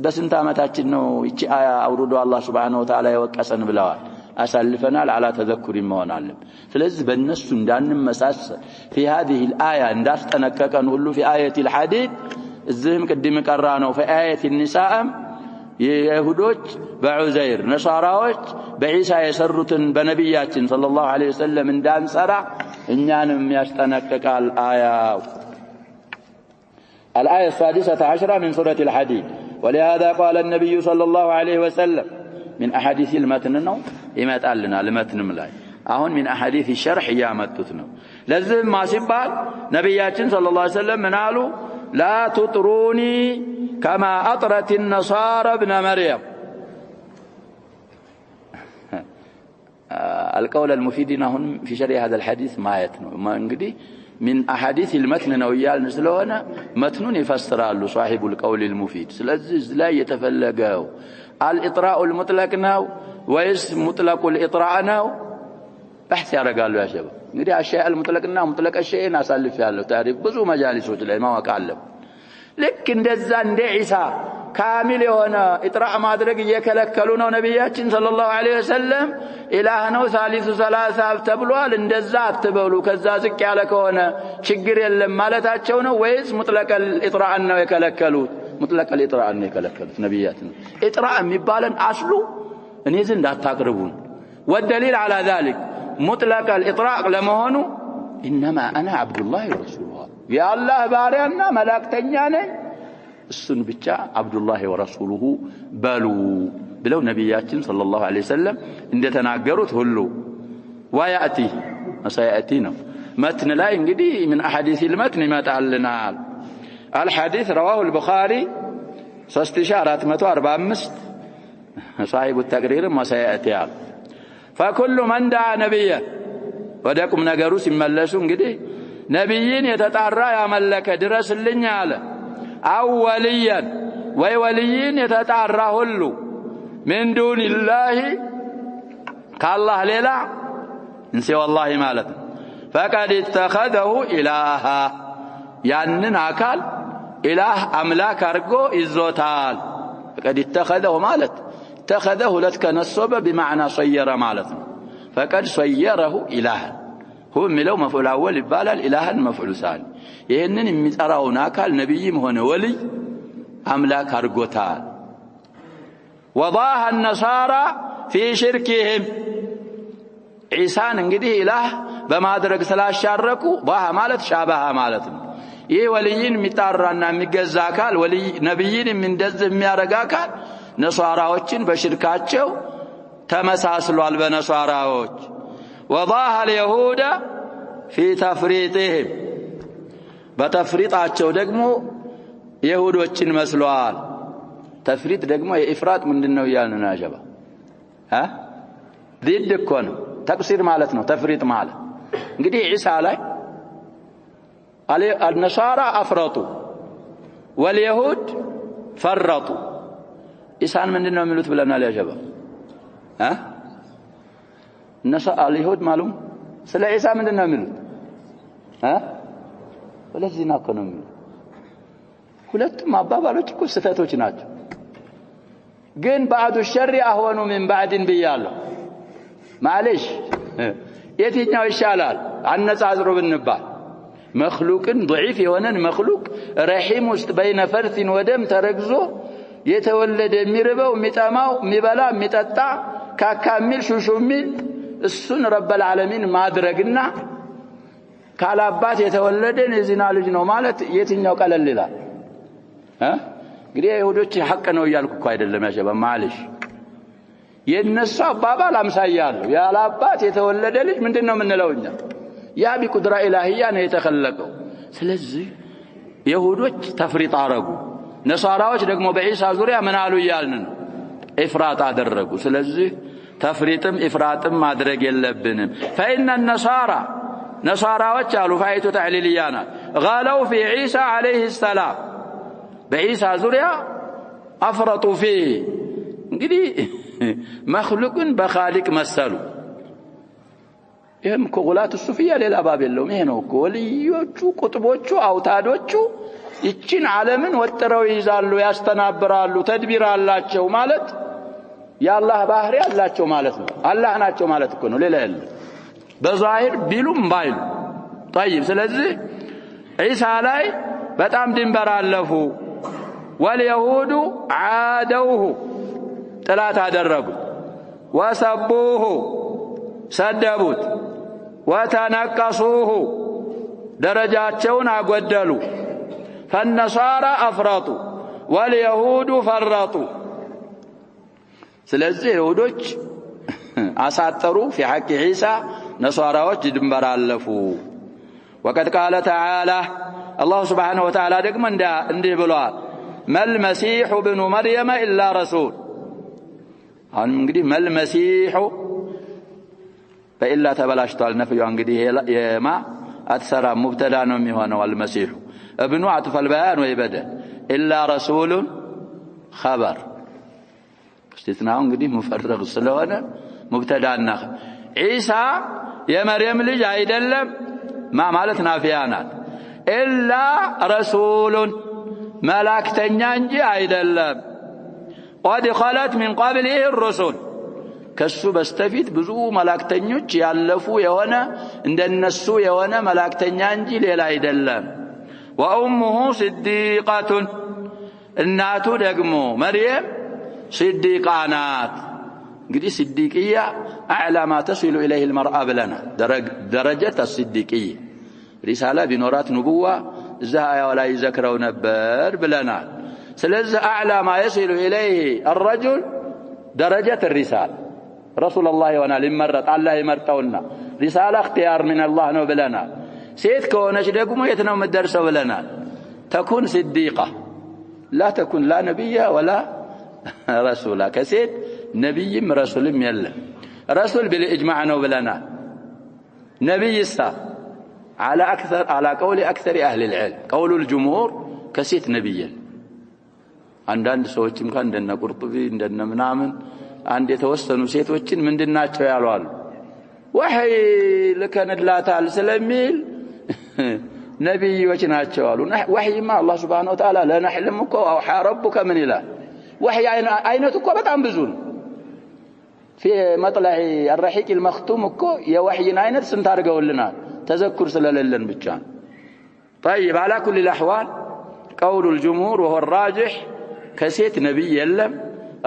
በስንት አመታችን ነው እቺ አያ አውርዶ አላህ Subhanahu Wa Ta'ala የወቀሰን ብለዋል አሳልፈናል على ተذكر መሆን አለበት ስለዚህ በእነሱ እንዳንመሳሰል في هذه الآية እንዳስጠነቀቀን ሁሉ في آية الحديد እዚህም ቅድም ቀራ ነው في آية النساء የይሁዶች በዑዘይር ነሳራዎች በኢሳ የሰሩትን በነብያችን ሰለላሁ ዐለይሂ ወሰለም እንዳንሰራ እኛንም ያስጠነቅቃል አያው الآية 16 من سورة الحديد ولهذا قال النبي صلى الله عليه وسلم من أحاديث المتن ነው ይመጣልና ለመትንም ላይ አሁን من أحاديث الشرح ያመጡት ነው ለዚህ ማሲባል ነብያችን ሰለላሁ ዐለይሂ ወሰለም ምን አሉ لا تطروني كما أطرت النصارى ابن مريم القول المفيد هنا في شرح هذا الحديث ما يتنو ما انقدي من أحاديث المتن نويال نسلونا متنون يفسرال صاحب القول المفيد سلزز لا يتفلقوا الإطراء المطلق ناو ويس مطلق الإطراء ناو بحث يا رجال يا شباب እንግዲህ አሻያ المطلقና مطلق الشيء አሳልፍ ያለው ታሪክ ብዙ መጃሊሶች ላይ ማወቅ አለ ልክ እንደዛ እንደ ኢሳ ካሚል የሆነ ኢጥራእ ማድረግ እየከለከሉ ነው ነብያችን ሰለላሁ ዐለይሂ ወሰለም ኢላህ ነው ሳሊሱ ሰላሳ ተብሏል እንደዛ አትበሉ ከዛ ዝቅ ያለ ከሆነ ችግር የለም ማለታቸው ነው ወይስ مطلق الإطراء ነው የከለከሉት مطلق الإطراء ነው የከለከሉት ነብያችን ኢጥራእ የሚባለን አስሉ እኔ ዘንድ አታቅርቡን والدليل على ذلك مطلق الإطراء لمهنو إنما أنا عبد الله ورسوله يا الله بارينا ملاكتنيا ني السن بتاع عبد الله ورسوله بلو نبياتنا صلى الله عليه وسلم إن تناقرت هلو ويأتي ما سيأتينا متن لا ينقدي من أحاديث المتن ما تعلنا الحديث رواه البخاري سستشارات 145 صاحب التقرير ما سيأتي فكل من دعا نبيا وداكم ነገሩ ሲመለሱ እንግዲህ ነብይን የተጣራ ያመለከ ድረስልኝ አለ አወልያን ወይ ወልይን የተጣራ ሁሉ من دون الله كالله ሌላ እንሲ والله ማለት فقد اتخذه إلها ያንን አካል ኢላህ አምላክ አርጎ ይዞታል فقد اتخذه ማለት اتخذه لتكنصب بمعنى صير مالته فقد صيره إلها هو ملو مفعول أول يبالال إلها مفعول ثاني ይህንን የሚጠራውን አካል ነብይም ሆነ ወልይ አምላክ አርጎታል وضاها النصارى في شركهم عيسان እንግዲህ ኢላህ በማድረግ ስላሻረኩ ضاها ማለት ሻባሃ ማለት ነው ይህ ወልይን የሚጣራና የሚገዛ አካል ወልይ ነብይን እንደዚህ የሚያረጋ አካል ነሷራዎችን በሽርካቸው ተመሳስሏል በነሷራዎች وضاها اليهود في تفريطهم በተፍሪጣቸው ደግሞ ይሁዶችን መስሏል ተፍሪጥ ደግሞ የኢፍራጥ ምንድነው ያልን ነው ያጀባ ضد እኮ ነው ተቅሲር ማለት ነው ተፍሪጥ ማለት እንግዲህ ኢሳ ላይ النصارى افرطوا واليهود فرطوا ኢሳን ምንድነው የሚሉት ብለናል ያጀባ اليهود ማሉም ስለ ኢሳ ምንድነው የሚሉት ወለዚህ ነው እኮ ነው የሚሉት ሁለቱም አባባሎች እኮ ስህተቶች ናቸው ግን بعد الشر اهون من بعد ብያለሁ معلش የትኛው ይሻላል አነጻጽሩ ብንባል مخلوقን ضعيف የሆነን مخلوق رحيم ውስጥ بين فرث ودم ተረግዞ የተወለደ የሚርበው የሚጠማው የሚበላ የሚጠጣ ካካሚል ሹሹሚል እሱን رب العالمين ማድረግና ካላባት የተወለደን የዚና ልጅ ነው ማለት የትኛው ቀለል ይላል እንግዲህ አይሁዶች ሐቅ ነው ይያልኩ እኮ አይደለም ያሸባ ማለሽ የነሱ አባባል አምሳያለሁ ያላባት የተወለደ ልጅ ምንድነው ምንለውኛ ያ ቢቁድራ ኢላሂያ ነው የተከለቀው ስለዚህ ይሁዶች ተፍሪጥ አረጉ ነሳራዎች ደግሞ በኢሳ ዙሪያ ምን አሉ ይያልን ኢፍራጥ አደረጉ ስለዚህ ተፍሪጥም ኢፍራጥም ማድረግ የለብንም فإن النصارى ነሳራዎች አሉ ፋይቱ ተዕሊልያና غالوا في عيسى عليه السلام በኢሳ ዙሪያ አፍረጡ فيه እንግዲህ مخلوقን በኻሊቅ መሰሉ ይሄም ኮጉላት ሱፊያ ሌላ ባብ የለውም ይሄ ነው እኮ ወልዮቹ ቁጥቦቹ አውታዶቹ ይችን ዓለምን ወጥረው ይዛሉ ያስተናብራሉ ተድቢር አላቸው ማለት ያላህ ባህሪ አላቸው ማለት ነው አላህ ናቸው ማለት እኮ ነው ሌላ የለም በዛሂር ቢሉም ባይሉ طيب ስለዚህ ኢሳ ላይ በጣም ድንበር አለፉ واليهود عادوه ጥላት አደረጉት وسبوه ሰደቡት وتنقصوه ደረጃቸውን አጎደሉ فالنصارى افرطوا واليهود فرطوا ስለዚህ ይሁዶች አሳጠሩ في حق عيسى ነሳራዎች ድንበር አለፉ وقد قال تعالى الله سبحانه وتعالى ደግሞ እንዲህ ብሏል ما المسيح ابن مريم الا رسول አሁን እንግዲህ ما المسيح በኢላ ተበላሽቷል ነፍዩ እንግዲህ የማ አትሰራ ሙብተዳ ነው የሚሆነው المسيح ابن عطف البيان ويبدا الا رسول خبر استثناء እንግዲህ مفرغ ስለሆነ ሙብተዳና ኢሳ የመርየም ልጅ አይደለም ማለት ናፊያ ናት ኢላ ረሱሉን መላእክተኛ እንጂ አይደለም قد خلت من قبله الرسل ከሱ በስተፊት ብዙ መላእክተኞች ያለፉ የሆነ እንደነሱ የሆነ መላእክተኛ እንጂ ሌላ አይደለም وامه صديقه እናቱ ደግሞ መርየም صديقة ናት እንግዲህ صديقية اعلى ما تصل اليه المرأة بلنا درجة الصديقية رسالة بنورات نبوة እዛ አያው ላይ ይዘክረው ነበር ብለናል ስለዚህ اعلى ما يصل اليه الرجل درجة الرسالة رسول الله وانا لمرط الله يمرطውና رسالة اختيار من الله ነው ብለናል ሴት ከሆነች ደግሞ የት ነው መደርሰው ብለናል تكون صديقة لا تكون لا نبية ولا رسولا كسيد نبيم رسولم يلا رسول بالاجماع ነው ብለናል نبي السا على قول اكثر اهل العلم قول الجمهور كسيت نبي አንዳንድ ሰዎችም ካን እንደነ ቁርጡቢ እንደነ ምናምን አንድ የተወሰኑ ሴቶችን ምንድናቸው ያሏል ወህይ ለከነላታል ስለሚል ነብዮች ናቸው አሉ ወህይማ አላህ Subhanahu Wa Ta'ala ለነህልም እኮ አው ረቡከ ምን ይላል ወህይ አይነቱ እኮ በጣም ብዙ ነው في مطلع الرحيق المختوم እኮ የወህይን አይነት ስንት አድርገውልናል ተዘኩር ስለሌለን ብቻ طيب على كل الاحوال قول الجمهور وهو الراجح كسيت نبي يلم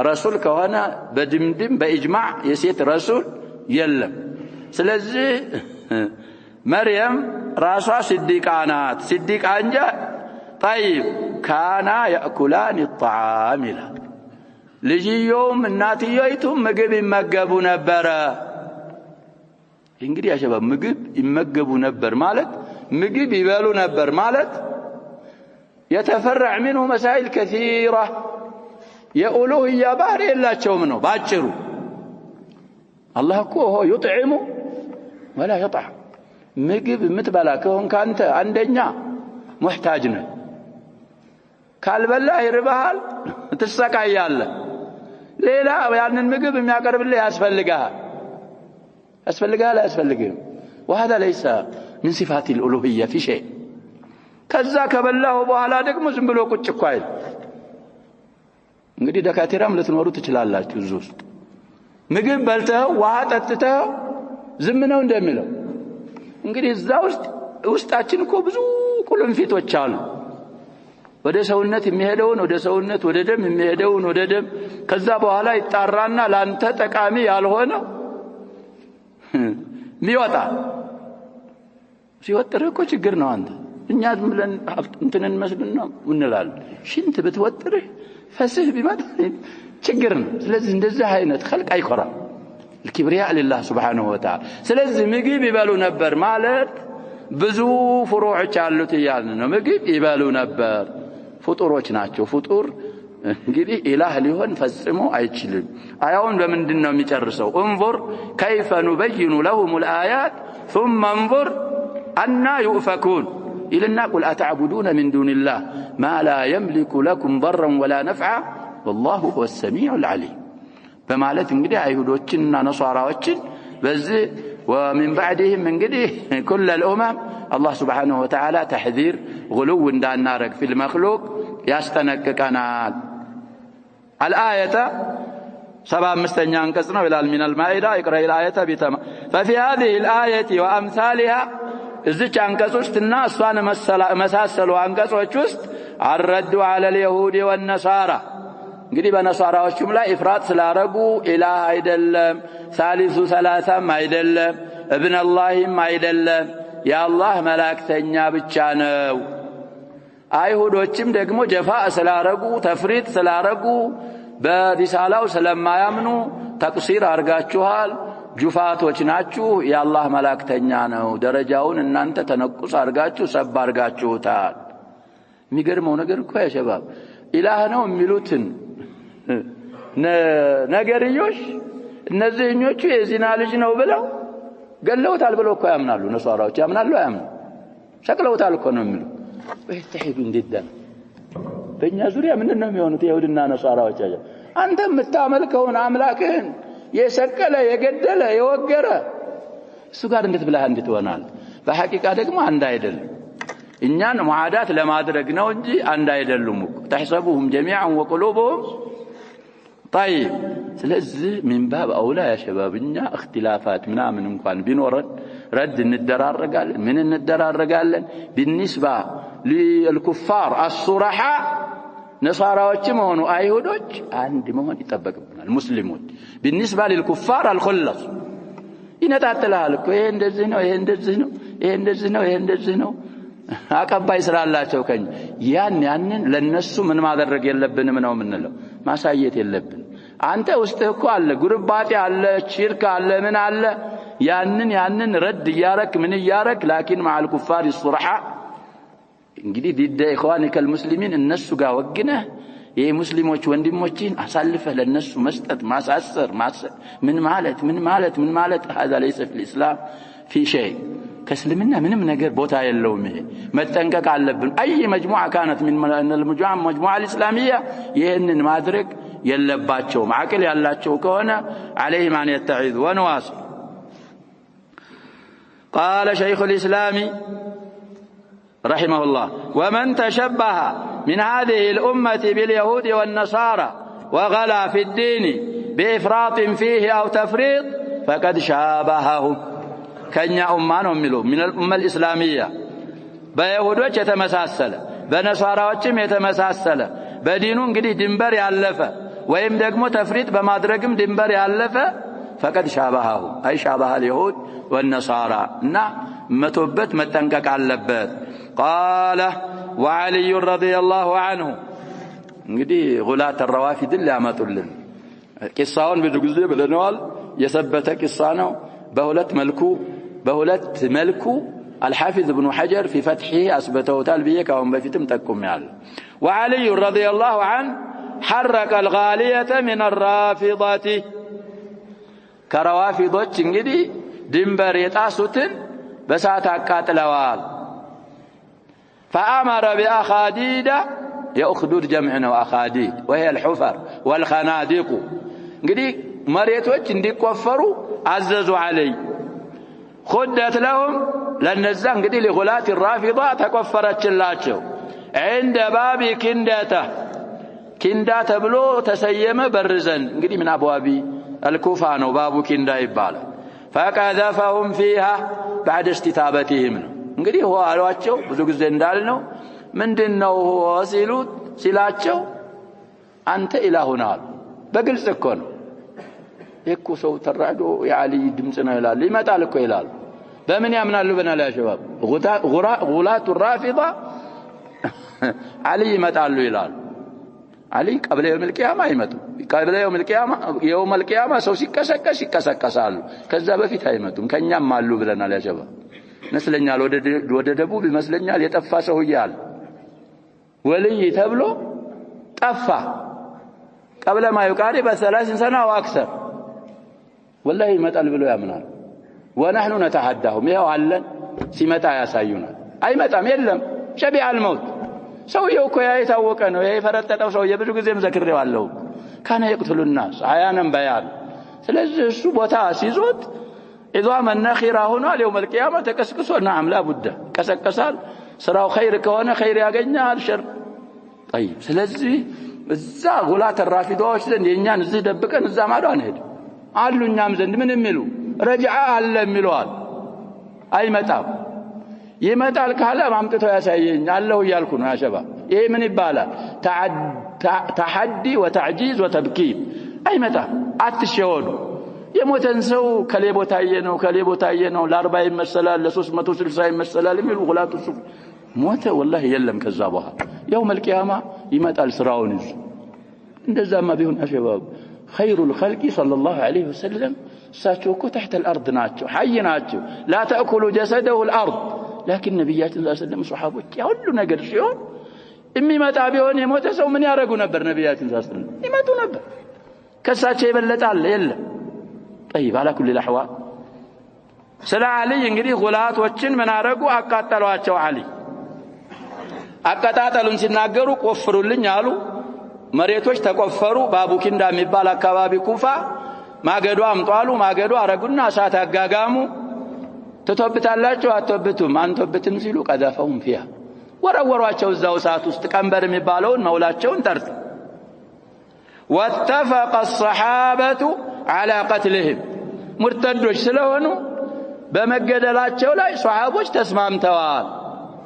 رسول كهنا بدمدم باجماع يسيت رسول يلم ስለዚህ مريم راسها صديقانات صديق انجا طيب كانا ياكلان الطعام لا ልጅዮም እናትየይቱም ምግብ ይመገቡ ነበር እንግዲህ ያሸባብ ምግብ ይመገቡ ነበር ማለት ምግብ ይበሉ ነበር ማለት يتفرع منه مسائل كثيرة የኡሉህያ ባህሪ የላቸውም ነው ባጭሩ። አላህ እኮ ይጥዕሙ ወላ ይጥዕ ምግብ የምትበላ ከሆንክ አንተ አንደኛ ሙህታጅ ነህ። ካልበላህ ይርባሃል፣ ትሰቃያለህ። ሌላ ያንን ምግብ የሚያቀርብልህ ያስፈልጋል። አያስፈልግህም? وهذا ليس من صفات الألوهية في شيء። ከዛ ከበላሁ በኋላ ደግሞ ዝም ብሎ ቁጭ እኮ አይል። እንግዲህ ደካቴራም ልትኖሩ ትችላላችሁ እዚህ ውስጥ ምግብ በልተው ውሃ ጠጥተው ዝም ነው እንደሚለው። እንግዲህ እዛ ውስጣችን እኮ ብዙ ቁልምፊቶች አሉ። ወደ ሰውነት የሚሄደውን ወደ ሰውነት፣ ወደ ደም የሚሄደውን ወደ ደም፣ ከዛ በኋላ ይጣራና ላንተ ጠቃሚ ያልሆነ ሚወጣ ሲወጥር እኮ ችግር ነው። አንተ እኛ ዝም ብለን እንትንን መስልና እንላለን። ሽንት ብትወጥርህ ፈስህ ቢመጣ ችግር ነው። ስለዚህ እንደዚህ አይነት خلق አይኮራም። الكبرياء لله سبحانه وتعالى። ስለዚህ ምግብ ይበሉ ነበር ማለት ብዙ ፍሩዖች አሉት እያልን ነው። ምግብ ይበሉ ነበር፣ ፍጡሮች ናቸው። ፍጡር እንግዲህ ኢላህ ሊሆን ፈጽሞ አይችልም። አያውን በምንድን ነው የሚጨርሰው? انظر كيف نبين لهم الآيات ثم انظر أنا يؤفكون إلنا قل أتعبدون من دون الله ما لا يملك لكم ضرا ولا نفعا والله هو السميع العليم በማለት እንግዲህ አይሁዶችንና ነሷራዎችን በዚህ ومن بعدهم እንግዲህ كل الأمم الله سبحانه وتعالى تحذير غلو እንዳናረግ في المخلوق ያስጠነቅቀናል። الآية 75ኛ አንቀጽ ነው ይላል من المائدة اقرأ الآية ففي هذه الآية وأمثالها እዚች አንቀጽ ውስጥና እሷን መሳሰሉ አንቀጾች ውስጥ الرد على اليهود والنصارى እንግዲህ በነሳራዎችም ላይ ኢፍራጥ ስላረጉ ኢላህ አይደለም፣ ሳሊሱ ሰላሳም አይደለም፣ ابن اللهም አይደለም፣ የአላህ መላእክተኛ ብቻ ነው። አይሁዶችም ደግሞ ጀፋእ ስላረጉ ተፍሪጥ ስላረጉ በሪሳላው ስለማያምኑ ተቅሲር አርጋችኋል፣ ጁፋቶች ናችሁ፣ የአላህ መላእክተኛ ነው፣ ደረጃውን እናንተ ተነቁስ አርጋችሁ ሰብ አርጋችሁታል። የሚገርመው ነገር እኮ ያ ሸባብ ኢላህ ነው የሚሉትን ነገርዮሽ እነዚህኞቹ የዚና ልጅ ነው ብለው ገለውታል ብለው እኮ ያምናሉ። ነሷራዎች ያምናሉ አያምኑ? ሸቅለውታል እኮ ነው የሚሉ። ወይተሂዱ እንደደም በእኛ ዙሪያ ምን ነው የሚሆኑት ይሁድና ነሷራዎች? አንተ የምታመልከውን አምላክህን የሰቀለ የገደለ የወገረ እሱ ጋር እንዴት ብለህ እንዴት ሆናል? በሐቂቃ ደግሞ አንድ አይደለም። እኛን ሙዓዳት ለማድረግ ነው እንጂ አንድ አይደሉም እኮ። ተحسبهم جميعا وقلوبهم طيب። ስለዚህ من باب اولى يا شباب እኛ اختلافات ምናምን እንኳን ቢኖረን ረድ እንደራረጋለን። ምን እንደራረጋለን? بالنسبه للكفار الصرحاء ነሳራዎችም ሆኑ አይሁዶች አንድ መሆን ይጠበቅብናል ሙስሊሞች። بالنسبه للكفار الخلص ይነጣጥላል እኮ ይሄ እንደዚህ ነው፣ ይሄ እንደዚህ ነው፣ ይሄ እንደዚህ ነው፣ ይሄ እንደዚህ ነው አቀባይ ስላላቸው ከኝ ያንን ለነሱ ምን ማድረግ የለብንም ነው ምንለው፣ ማሳየት የለብን። አንተ ውስጥ እኮ አለ ጉርባጤ አለ፣ ሽርክ አለ፣ ምን አለ፣ ያንን ረድ ያረክ ምን ያረክ لكن مع الكفار الصرحاء እንግዲህ ዲደ ኢኽዋኒከ المسلمين እነሱ ጋር ወግነህ ይሄ ሙስሊሞች ወንድሞችን አሳልፈህ ለነሱ መስጠት ማሳሰር ምን ማለት هذا ليس في الإسلام في شيء። ከእስልምና ምንም ነገር ቦታ የለውም። ይሄ መጠንቀቅ አለብን። اي مجموعه كانت من المجموعه الاسلاميه ይሄንን ማድረግ የለባቸውም። አቅል ያላቸው ከሆነ عليهم ان يتعظوا ونواصل. قال شيخ الإسلام رحمه الله ومن تشبه من هذه الأمة باليهود والنصارى وغلا في الدين بإفراط فيه أو تفريط فقد شابههم كنيا أمانهم من الأمة الإسلامية بيهودوች የተመሳሰለ በነሳራዎችም የተመሳሰለ በዲኑን እንግዲህ ድንበር ያለፈ ወይም ደግሞ ተፍሪጥ በማድረግም ድንበር ያለፈ فقد شابهه أي شابه اليهود والنصارى متوبت متنقق علبت. قال وعلي رضي الله عنه እንግዲህ غلاة الروافد اللي ያመጡልን ቂሳውን ብዙ ጊዜ ብለናል። የሰበተ ቂሳ ነው። በሁለት መልኩ الحافظ ابن حجر في فتحه أثبته تالبيه كون بفتم تكم يال. وعلي رضي الله عنه حرك الغالية من الرافضة كروافضوች እንግዲህ ድንበር የጣሱትን በሳት አቃጥለዋል فأمر بأخاديد የኡኽዱድ ጀምዕ ነው አኻዲድ وهي الحفر والخنادق እንግዲህ መሬቶች እንዲቆፈሩ አዘዙ علي خدت لهم ለነዛ እንግዲህ لغلاة الرافضة ተቆፈረችላቸው عند باب كندته ኪንዳ ተብሎ ተሰየመ በርዘን እንግዲህ ምን አብዋቢ الكوفة ነው ባቡ ኪንዳ ይባላል فقذفهم فيها بعد استتابتهم እንግዲህ አሏቸው ብዙ ጊዜ እንዳልነው ምንድነው ሲላቸው አንተ ኢላሁና በግልጽ እኮ ነው እኮ ሰው ተራዶ የዓሊ ድምጽ ነው ይላል ይመጣል እኮ ይላል በምን ያምናሉ በናላ ሸባብ ጉላቱ الرافضة ዓሊ ይመጣሉ ይላል ዓሊ قبل يوم القيامة አይመጡ قبل يوم القيامة ሰው ሲከሰከሳሉ ከዛ በፊት አይመጡም ከኛም አሉ ብለናል ያሸባብ መስለኛል ወደ ደቡብ ይመስለኛል የጠፋ ሰው ይያል ወልይ ተብሎ ጠፋ قبل ما يقارب 30 سنة واكثر والله ይመጣል ብሎ ያምናል ونحن نتحداهم ይሄው አለን ሲመጣ ያሳዩናል አይመጣም የለም شبيع الموت ሰውየው እኮ ያይታወቀ ነው የፈረጠጠው ሰው የብዙ ጊዜም ዘክሬዋለሁ ካነ يقتل الناس አያንም በያን ስለዚህ እሱ ቦታ ሲዞት إذا من نخيرا هنا اليوم القيامة تكسكسوا نعم لا بد كسكسال سراو خير كونه خير ያገኛል شر طيب ስለዚህ እዛ ጉላት الرافضዎች ዘንድ የኛን እዚህ ደብቀን እዛ ማዶ አንሄድ አሉኛም ዘንድ ምን የሚሉ ረጃዓ አለ የሚሉዋል አይመጣም ይመጣል ካለ ማምጥቶ ያሳየኝ አለው ይያልኩ ነው ያሸባ ይሄ ምን ይባላል ተሐዲ ወተዕጂዝ ወተብኪብ አይመጣም አትሸወዱ የሞተን ሰው ከሌቦታየ ነው ለ40 ይመሰላል ለ360 ይመሰላል የሚሉ ጉላቱ ሱፍ ሞተ والله የለም ከዛ በኋላ يوم القيامة ይመጣል ስራውን ይዙ እንደዛማ ቢሆን አሸባብ خير الخلق صلى الله عليه وسلم እሳቸው እኮ تحت الارض ናቸው حي ናቸው لا تأكل جسده الارض لكن ነብያችን ሰለላሁ ዐለይሂ ወሰለም ሱሐቦች ሁሉ ነገር ሲሆን የሚመጣ ቢሆን የሞተ ሰው ምን ያረጉ ነበር ነብያችን ሰለላሁ ዐለይሂ ወሰለም ይመጡ ነበር ከሳቸው ይበለጣል የለም طيب على كل الاحوال سلا علي እንግዲህ ጉላቶችን ምን አረጉ አቃጠሏቸው አሊ አቃጣጣሉን ሲናገሩ ቆፍሩልኝ አሉ መሬቶች ተቆፈሩ ባቡ ኪንዳ የሚባል አካባቢ ኩፋ ማገዶ አምጧሉ ማገዶ አረጉና እሳት አጋጋሙ ተተብታላቸው አተብቱም አንተብቱም ሲሉ ቀዛፈውም فيها ወረወሯቸው እዛው እሳት ውስጥ ቀንበር የሚባለውን መውላቸውን ጠርጥ واتفق الصحابة على قتلهم مرتدوش ስለሆኑ በመገደላቸው ላይ ሷሃቦች ተስማምተዋል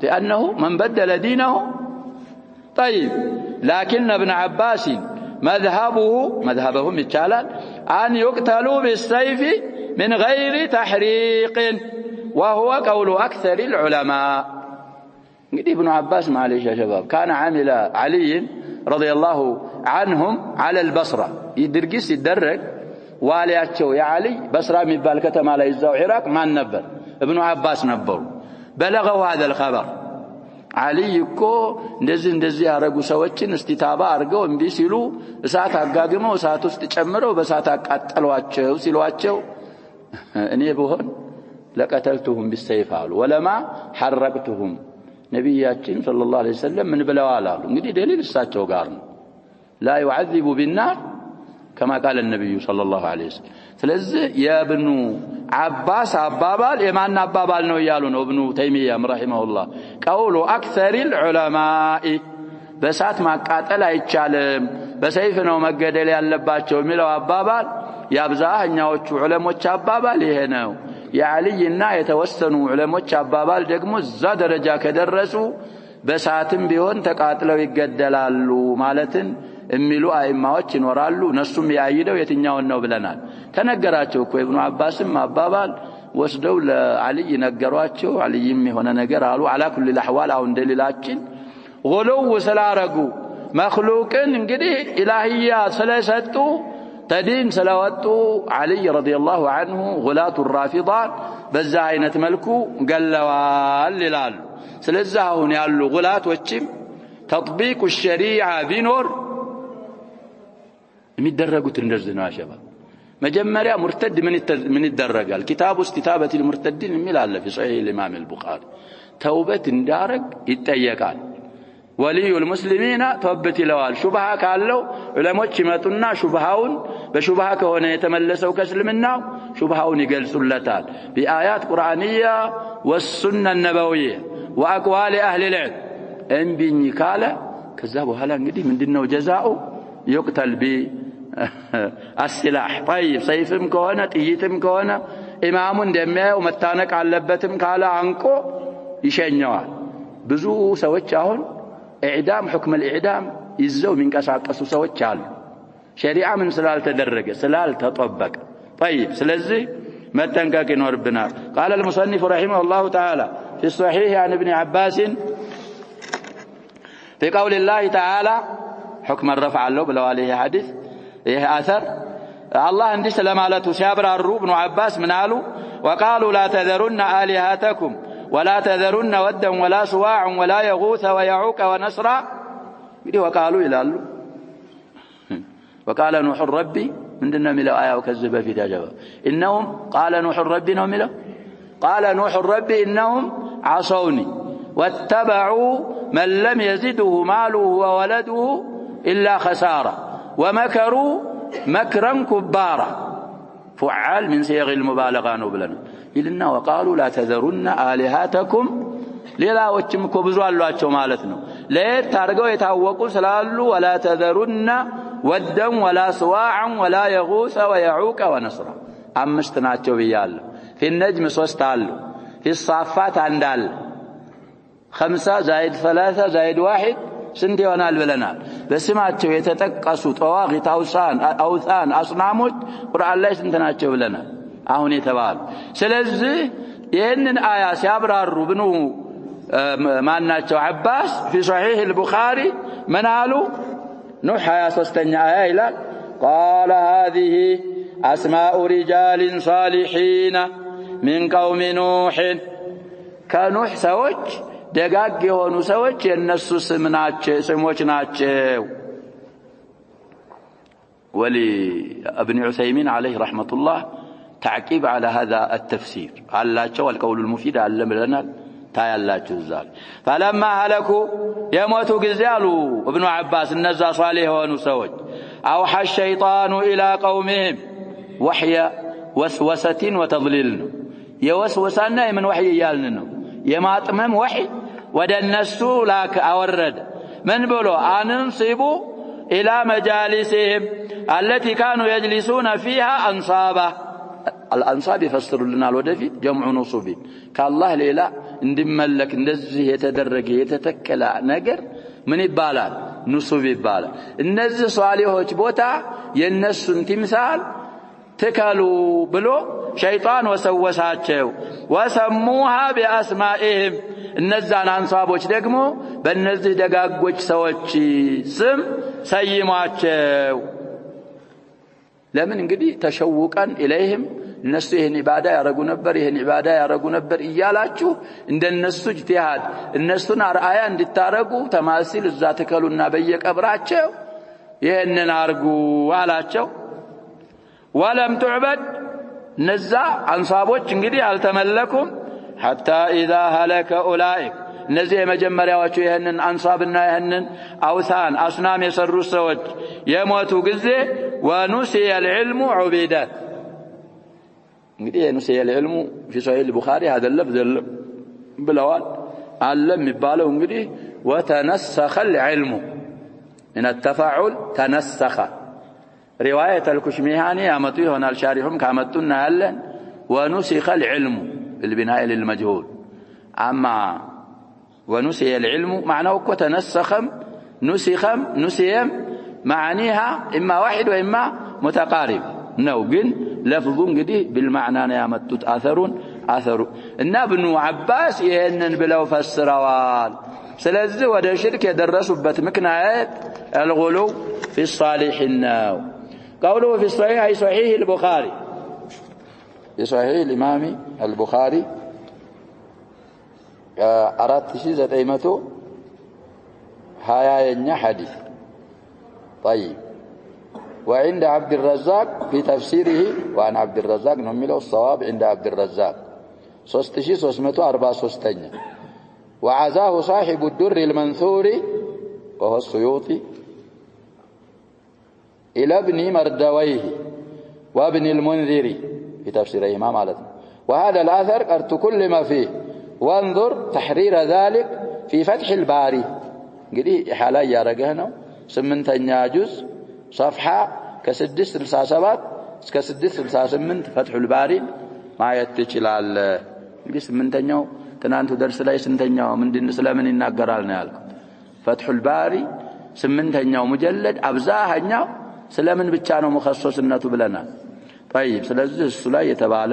لأنه من بدل دينه طيب لكن ابن عباس مذهبهم يتشالال أن يقتلوا بالسيف من غير تحريق وهو قول أكثر العلماء ابن عباس معليش يا شباب كان عامل علي رضي الله عنهم على البصرة يدرقس يدرق والياتشو يا علي بصرة مبال كتما لا يزاو عراق ما نبر ابن عباس نبر بلغوا هذا الخبر علي يكو እንደዚህ ያረጉ ሰዎችን እስቲታባ አርገው እንቢ ሲሉ እሳት አጋግመው እሳት ውስጥ ጨምረው በእሳት አቃጠሏቸው ሲሏቸው እኔ በሆን ለቀተልቱሁም بالسيف አሉ ወለማ حرقتهم ነብያችን ሰለላሁ ዐለይሂ ወሰለም ምን ብለዋል አሉ እንግዲህ ደሊል እሳቸው ጋር ነው لا يعذب بالنار كما قال النبي صلى الله عليه وسلم ስለዚህ የኢብኑ አባስ አባባል የማን አባባል ነው ይያሉ ነው ኢብኑ ተይሚያ ረሂመሁላህ ቀውሉ አክሰር العلماء በሳት ማቃጠል አይቻልም በሰይፍ ነው መገደል ያለባቸው የሚለው አባባል ያብዛኛዎቹ ዑለሞች አባባል ይሄ ነው የዓሊና የተወሰኑ ዑለሞች አባባል ደግሞ እዛ ደረጃ ከደረሱ በሳትም ቢሆን ተቃጥለው ይገደላሉ ማለትን የሚሉ አይማዎች ይኖራሉ እነሱም ያይደው የትኛውን ነው ብለናል ተነገራቸው እኮ ኢብኑ አባስም አባባል ወስደው ለዓሊ ነገሯቸው ዓሊም የሆነ ነገር አሉ على كل الاحوال አሁን ደሊላችን غلو ስላረጉ መخلوቅን እንግዲህ ኢላሂያ ስለሰጡ ተዲን ስለወጡ علي رضي الله عنه غلاة الرافضة በዛ አይነት መልኩ ገለዋል ይላሉ ስለዚህ አሁን ያሉ ጉላቶችም ተጥቢቅ الشريعة ቢኖር የሚደረጉት እንደዚህ ነው አሸባ መጀመሪያ ሙርተድ ምን ይደረጋል ኪታብ ውስጥ ኪታበት المرتدين የሚል አለ في صحيح الامام البخاري ተውበት እንዳረግ ይጠየቃል ولي المسلمين ተውበት ይለዋል ሹብሃ ካለው ዑለሞች ይመጡና ሹብሃውን በሹብሃ ከሆነ የተመለሰው ከእስልምናው ሹብሃውን ይገልጹለታል بآيات قرآنية والسنة النبوية وأقوال أهل العلم እንቢኝ ካለ ከዛ በኋላ እንግዲህ ምንድነው ጀዛኡ يقتل بالسلاح طيب سيفም ከሆነ ጥይትም ከሆነ ኢማሙ እንደሚያየው መታነቅ አለበትም ካለ አንቆ ይሸኘዋል ብዙ ሰዎች አሁን اعدام حكم الاعدام ይዘው የሚንቀሳቀሱ ሰዎች አሉ ሸሪዓ ምን ስላልተደረገ ስላልተጠበቀ طيب ስለዚህ መጠንቀቅ ይኖርብናል قال المصنف رحمه الله تعالى في الصحيح عن ابن عباس في قول الله تعالى حكم الرفع له بلواله حديث ይሄ አثر الله እንዲህ ስለማለቱ ሲያብራሩ ابن عباس ምን አሉ وقالوا لا تذرن آلهتكم ولا تذرن ودا ولا سواعا ولا يغوث ويعوق ونسرا እንግዲህ وقالوا ይላሉ وقال نوح ربي ምንድነው የሚለው አያው ከዚህ በፊት ያጀባ انهم قال نوح ربي ነው የሚለው قال نوح ربي انهم عصوني واتبعوا من لم يزده ماله وولده إلا خسارة ومكروا مكرا كبارا فعال من صيغ المبالغة نبلنا إلنا وقالوا لا تذرن آلهاتكم ሌላዎችም እኮ ብዙ አሏቸው ማለት ነው ለየት አድርገው የታወቁ ስላሉ ولا تذرن ودا ولا سواعا ولا يغوث ويعوق ونسرا አምስት ናቸው ብያለሁ في النجم ሶስት አሉ في الصافات አንድ አለ 5 زائد 3 زائد 1 ስንት ይሆናል ብለናል በስማቸው የተጠቀሱ ጠዋቂት አውሳን አስናሞች ቁርአን ላይ ስንት ናቸው ብለናል አሁን የተባሉ ስለዚህ ይሄንን አያ ሲያብራሩ ብኑ ማናቸው አባስ في صحيح البخاري من قالوا نوح 23ኛ አያ ይላል قال هذه اسماء رجال صالحين من قوم نوح كنوح ሰዎች ደጋግ የሆኑ ሰዎች የነሱ ስሞች ናቸው ولي ابن عثيمين عليه رحمة الله تعقيب على هذا التفسير አላቸው القول المفيد علمنا ታያላችሁ ዛል فلما هلكوا يموتوا ግዛሉ ابن عباس እነዛ ሷሊህ የሆኑ ሰዎች أوحى الشيطان إلى قومهم وحي وسوسة وتضليل የወስወሳና የምን ወህይ ያልን ነው የማጥመም ወህይ ወደ እነሱ ላክ አወረደ ምን ብሎ አንንሲቡ الى مجالسهم التي كانوا يجلسون فيها انصابا الانصاب يفسروا ወደፊት جمع نصب كالله ሌላ እንዲመለክ እንደዚህ የተደረገ የተተከለ ነገር ምን ይባላል ንሱብ ይባላል እነዚህ ሷሊሆች ቦታ የነሱን ትምሳል ተካሉ ብሎ ሸይጣን ወሰወሳቸው ወሰሙሃ በአስማኢህም እነዛን አንሳቦች ደግሞ በእነዚህ ደጋጎች ሰዎች ስም ሰይሟቸው ለምን እንግዲህ ተሸውቀን ኢለይህም እነሱ ይሄን ኢባዳ ያረጉ ነበር እያላችሁ እንደነሱ ኢጅቲሃድ እነሱን አርአያ እንድታረጉ ተማሲል እዛ ተከሉና በየቀብራቸው ይሄንን አርጉ አላቸው ولم تعبد نزا አንሳቦች እንግዲህ አልተመለኩም حتى اذا هلك اولئك እነዚህ የመጀመሪያዎቹ ይሄንን አንሳብና ይሄንን አውሳን አስናም የሰሩ ሰዎች የሞቱ ጊዜ ونسي العلم عبيدات እንግዲህ نسي العلم في صحيح البخاري هذا اللفظ ብለዋል አለም ይባለው እንግዲህ وتنسخ العلم من التفاعل تنسخ رواية الكشميهاني يامتو هنا الشارحهم كامتونا هلن ونسخ العلم بالبناء للمجهول أما ونسي العلم معناه كتنسخم نسيم معانيها إما واحد وإما متقارب نوجن لفظون قدي بالمعنى يامتو أثروا إن ابن عباس يهنن بلو فسروال سلزي وده شرك يدرسوا بتمكنات الغلو في الصالحين قوله في صحيح البخاري في صحيح الإمام البخاري 4920 حديث طيب وعند عبد الرزاق في تفسيره وعن عبد الرزاق نميله الصواب عند عبد الرزاق 3343 وعزاه صاحب الدر المنثور وهو السيوطي إلى ابن مردويه وابن المنذر في تفسيرهما مالتنا وهذا الأثر قرت كل ما فيه وانظر تحرير ذلك في فتح الباري قدي حالا يارجهنا سمنتኛ جزء صفحة كسدس67 እስከ 668 فتح الباري ማየት ትችላል እንግዲህ ስምንተኛው ትናንቱ ደርስ ላይ ስንተኛው ምንድን ስለምን ይናገራል ነው ያልኩት فتح الباري ስምንተኛው ሙጀለድ አብዛኛው ስለምን ብቻ ነው መخصصነቱ ብለናል طيب ስለዚህ እሱ ላይ የተባለ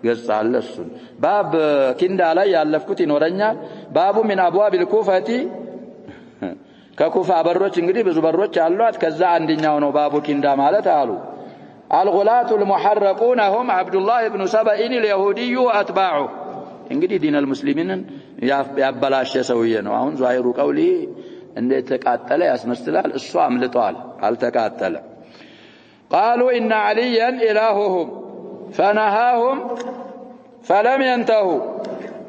ገጽ አለ እሱን ባብ ኪንዳ ላይ ያለፍኩት ይኖረኛል ባቡ من ابواب الكوفه ከኩፋ በሮች እንግዲህ ብዙ በሮች አሏት ከዛ አንደኛው ነው ባቡ ኪንዳ ማለት አሉ الغلاة المحرقون هم عبد الله بن سبأ اليهودي واتباعه እንግዲህ ዲን المسلمين ያበላሸ ሰውዬ ነው አሁን ዛሂሩ ቀውሊ እንደተቃጠለ ያስመስላል እሱ አምልጧል አልተቃጠለ قالوا ان عليا الههم فنهاهم فلم ينتهوا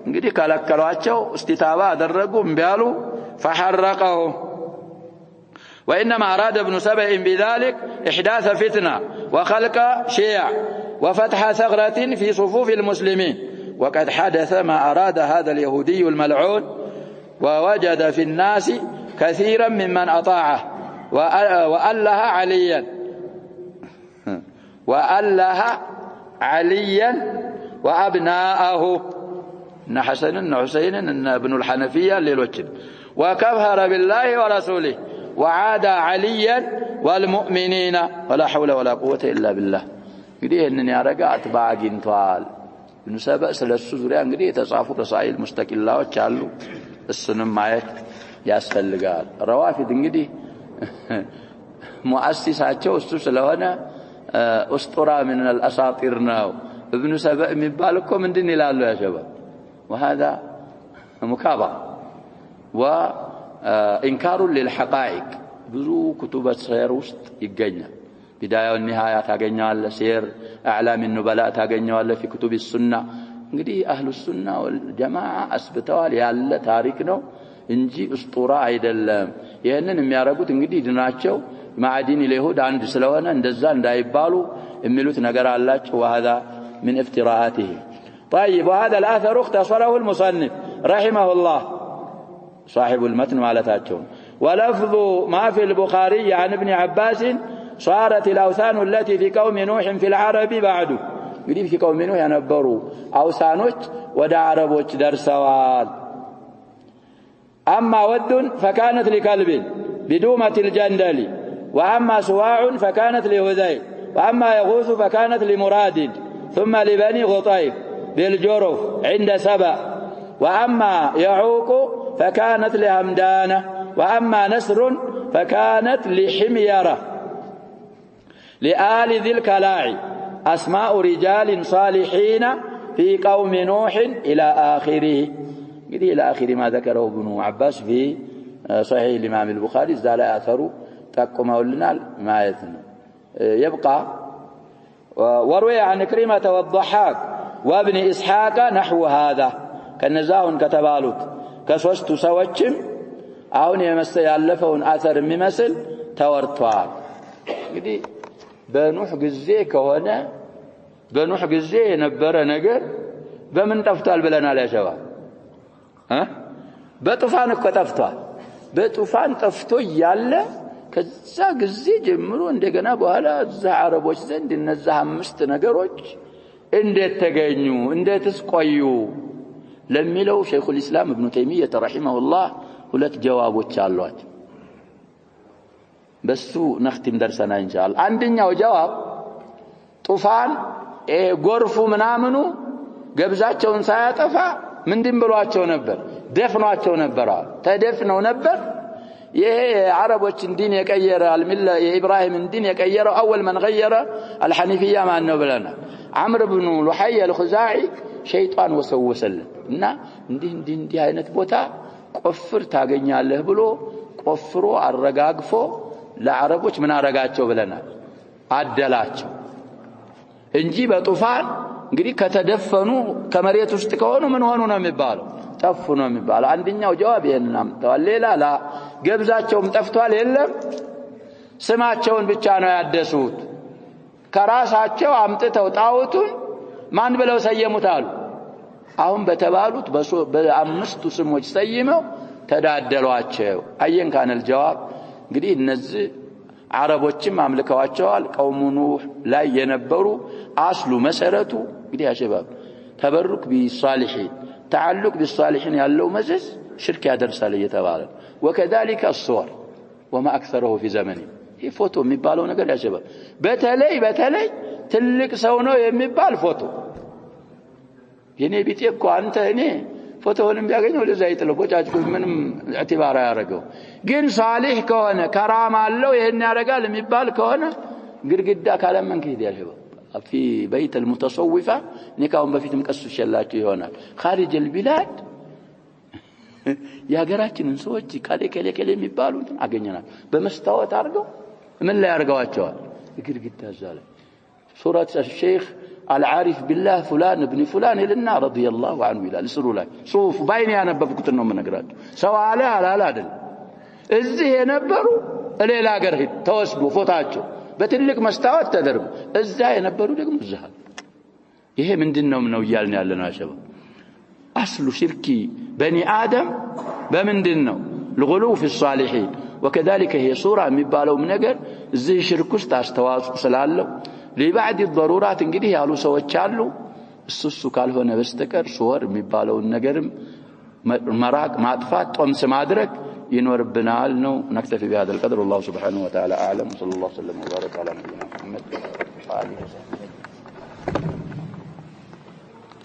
እንግዲህ ከለከሏቸው استتابة አደረጉ እምቢያሉ فحرقهم وإنما أراد ابن سبأ بذلك إحداث فتنة وخلق شيع وفتح ثغرة في صفوف المسلمين وقد حدث ما أراد هذا اليهودي الملعون ووجد في الناس كثيرا ممن أطاعه وأله عليا وأبناءه إن حسن إن حسين إن ابن الحنفية للوجه وكفر بالله ورسوله وعاد عليا والمؤمنين ولا حول ولا قوة إلا بالله እንግዲህ እነን ያረጋ አጥባዕ አግኝቷል ابن سبأ ስለሱ ዙሪያ እንግዲህ የተጻፉ ረሳኢል ሙስተቂላዎች አሉ እሱንም ማየት ያስፈልጋል ረዋፊድ እንግዲህ ሙአሲሳቸው እሱ ስለሆነ እስጡራ من الاساطير ነው ابن سبأ የሚባል እኮ ምንድን ይላሉ ያ ሸባብ وهذا مكابرة وإنكار للحقائق ብዙ كتب السير ውስጥ ይገኛል بداية والنهاية ታገኛለ سير أعلام النبلاء ታገኛለ في كتب السنة እንግዲህ أهل السنة والجماعة أثبتዋል ያለ ታሪክ ነው እንጂ እስጡራ አይደለም ይሄንን የሚያረጉት እንግዲህ ድናቸው ማዕዲን اليهود አንድ ስለሆነ እንደዛ እንዳይባሉ የሚሉት ነገር አላቸው وهذا من افتراءاته طيب وهذا الأثر اختصره المصنف رحمه الله صاحب المتن مالتاچون ولفظ ما في البخاري عن ابن عباس صارت الأوثان التي في قوم نوح في العرب بعد እንግዲህ في قوم نوح የነበሩ አውሳኖች ወደ አረቦች ደርሰዋል أما ود فكانت لكلب بدومة الجندل وأما سواع فكانت لهذيل وأما يغوث فكانت لمراد ثم لبني غطيف بالجرف عند سبأ وأما يعوق فكانت لهمدانة وأما نسر فكانت لحميرة لآل ذي الكلاعي أسماء رجال صالحين في قوم نوح إلى آخره إلى آخر ما ذكره ابن عباس في صحيح الإمام البخاري زال آثروا تقوموا لنا ما يثنى يبقى وروي عن كريمة والضحاك وابن إسحاق نحو هذا كنزاهن كتبالوت كسوستو سوچم አሁን ያለፈውን አثر የሚመስል ተወርቷል እንግዲህ በኑህ ጊዜ ከሆነ በኑህ ጊዜ የነበረ ነገር በምን ጠፍቷል ብለናል ያሸባ በጡፋን እኮ ጠፍቷል በጡፋን ጠፍቶ ያለ ከዛ ጊዜ ጀምሮ እንደገና በኋላ እዛ አረቦች ዘንድ እነዛ አምስት ነገሮች እንዴት ተገኙ እንዴትስ ቆዩ ለሚለው ሸይኹል ኢስላም ኢብኑ ተይሚያ ረሂመሁላህ ሁለት ጀዋቦች አሏቸው በሱ ነختም ደርሰና ኢንሻአላህ አንደኛው ጀዋብ ጡፋን ጎርፉ ምናምኑ ገብዛቸውን ሳያጠፋ ምንድን ብሏቸው ነበር ደፍኗቸው ነበር ተደፍነው ነበር ይሄ የአረቦችን ዲን የቀየረ አልሚላ የኢብራሂም ዲን የቀየረው اول من غير الحنيفيه ማን ነው ብለናል عمرو بن لحي الخزاعي ሸይጣን ወሰወሰልን እና እንዲህ አይነት ቦታ ቆፍር ታገኛለህ ብሎ ቆፍሮ አረጋግፎ ለአረቦች ምን አረጋቸው ብለናል አደላቸው እንጂ በጡፋን እንግዲህ ከተደፈኑ ከመሬት ውስጥ ከሆኑ ምን ሆኑ ነው የሚባለው? ጠፉ ነው የሚባለው። አንደኛው ጀዋብ ይሄንን አምጥተዋል። ሌላ ገብዛቸውም ጠፍቷል የለም፣ ስማቸውን ብቻ ነው ያደሱት። ከራሳቸው አምጥተው ጣዖቱን ማን ብለው ሰየሙታል? አሁን በተባሉት በአምስቱ ስሞች ሰይመው ተዳደሏቸው። አየን ካነል ጀዋብ እንግዲህ እነዚህ አረቦችም አምልከዋቸዋል። ቀውሙ ኑህ ላይ የነበሩ አስሉ መሰረቱ እንግዲህ አሸባብ ተበሩክ ቢሷሊሒን ተዓልቅ ቢሷሊሒን ያለው መዘዝ ሽርክ ያደርሳል እየተባለ ወከذلك الصور وما اكثره في زمنه ይህ ፎቶ የሚባለው ነገር ያሸባብ በተለይ ትልቅ ሰው ነው የሚባል ፎቶ የኔ ቢጤ እኮ አንተ እኔ ፎቶውንም ቢያገኘው ለዛ ይጥለው ቦጫጭቁ ምንም እዕትባራ ያረጋው ግን ሷሊህ ከሆነ ከራማ አለው ይሄን ያረጋል የሚባል ከሆነ ግድግዳ ካለመንክ ይያለው في بيت المتصوفة نكاون بفيتم قصوا شلاچو ይሆናል خارج البلاد ያገራችንን ሰዎች ካለ የሚባሉት አገኘናል በመስታወት አርገው ምን ላይ ያርጋዋቸዋል ግድግዳ ዛለ ሱረት الشيخ العارف بالله فلان ابن فلان لنا رضي الله عنه الى السرو ላይ صوف باين ያነበብኩት ነው መነግራችሁ ሰው አለ አይደል እዚህ የነበሩ ሌላ ሀገር ተወስዱ ፎታቸው በትልቅ መስታወት ተደርጎ እዛ የነበሩ ደግሞ እዛ ይሄ ምንድነው ነው ይያልን ያለና አሸባ አስሉ ሽርኪ በኒ አደም በምንድነው الغلو في الصالحين وكذلك هي صوره የሚባለው ነገር እዚህ ሽርክ ውስጥ አስተዋጽኦ ስላለው ለባዕድ الضرورات እንግዲህ ያሉ ሰዎች አሉ እሱ ካልሆነ በስተቀር ሱወር የሚባለው ነገርም መራቅ ማጥፋት ጦምስ ማድረግ ينوربنال نو نكتفي بهذا القدر والله سبحانه وتعالى أعلم صلى الله عليه وسلم وبارك على نبينا محمد وآله وصحبه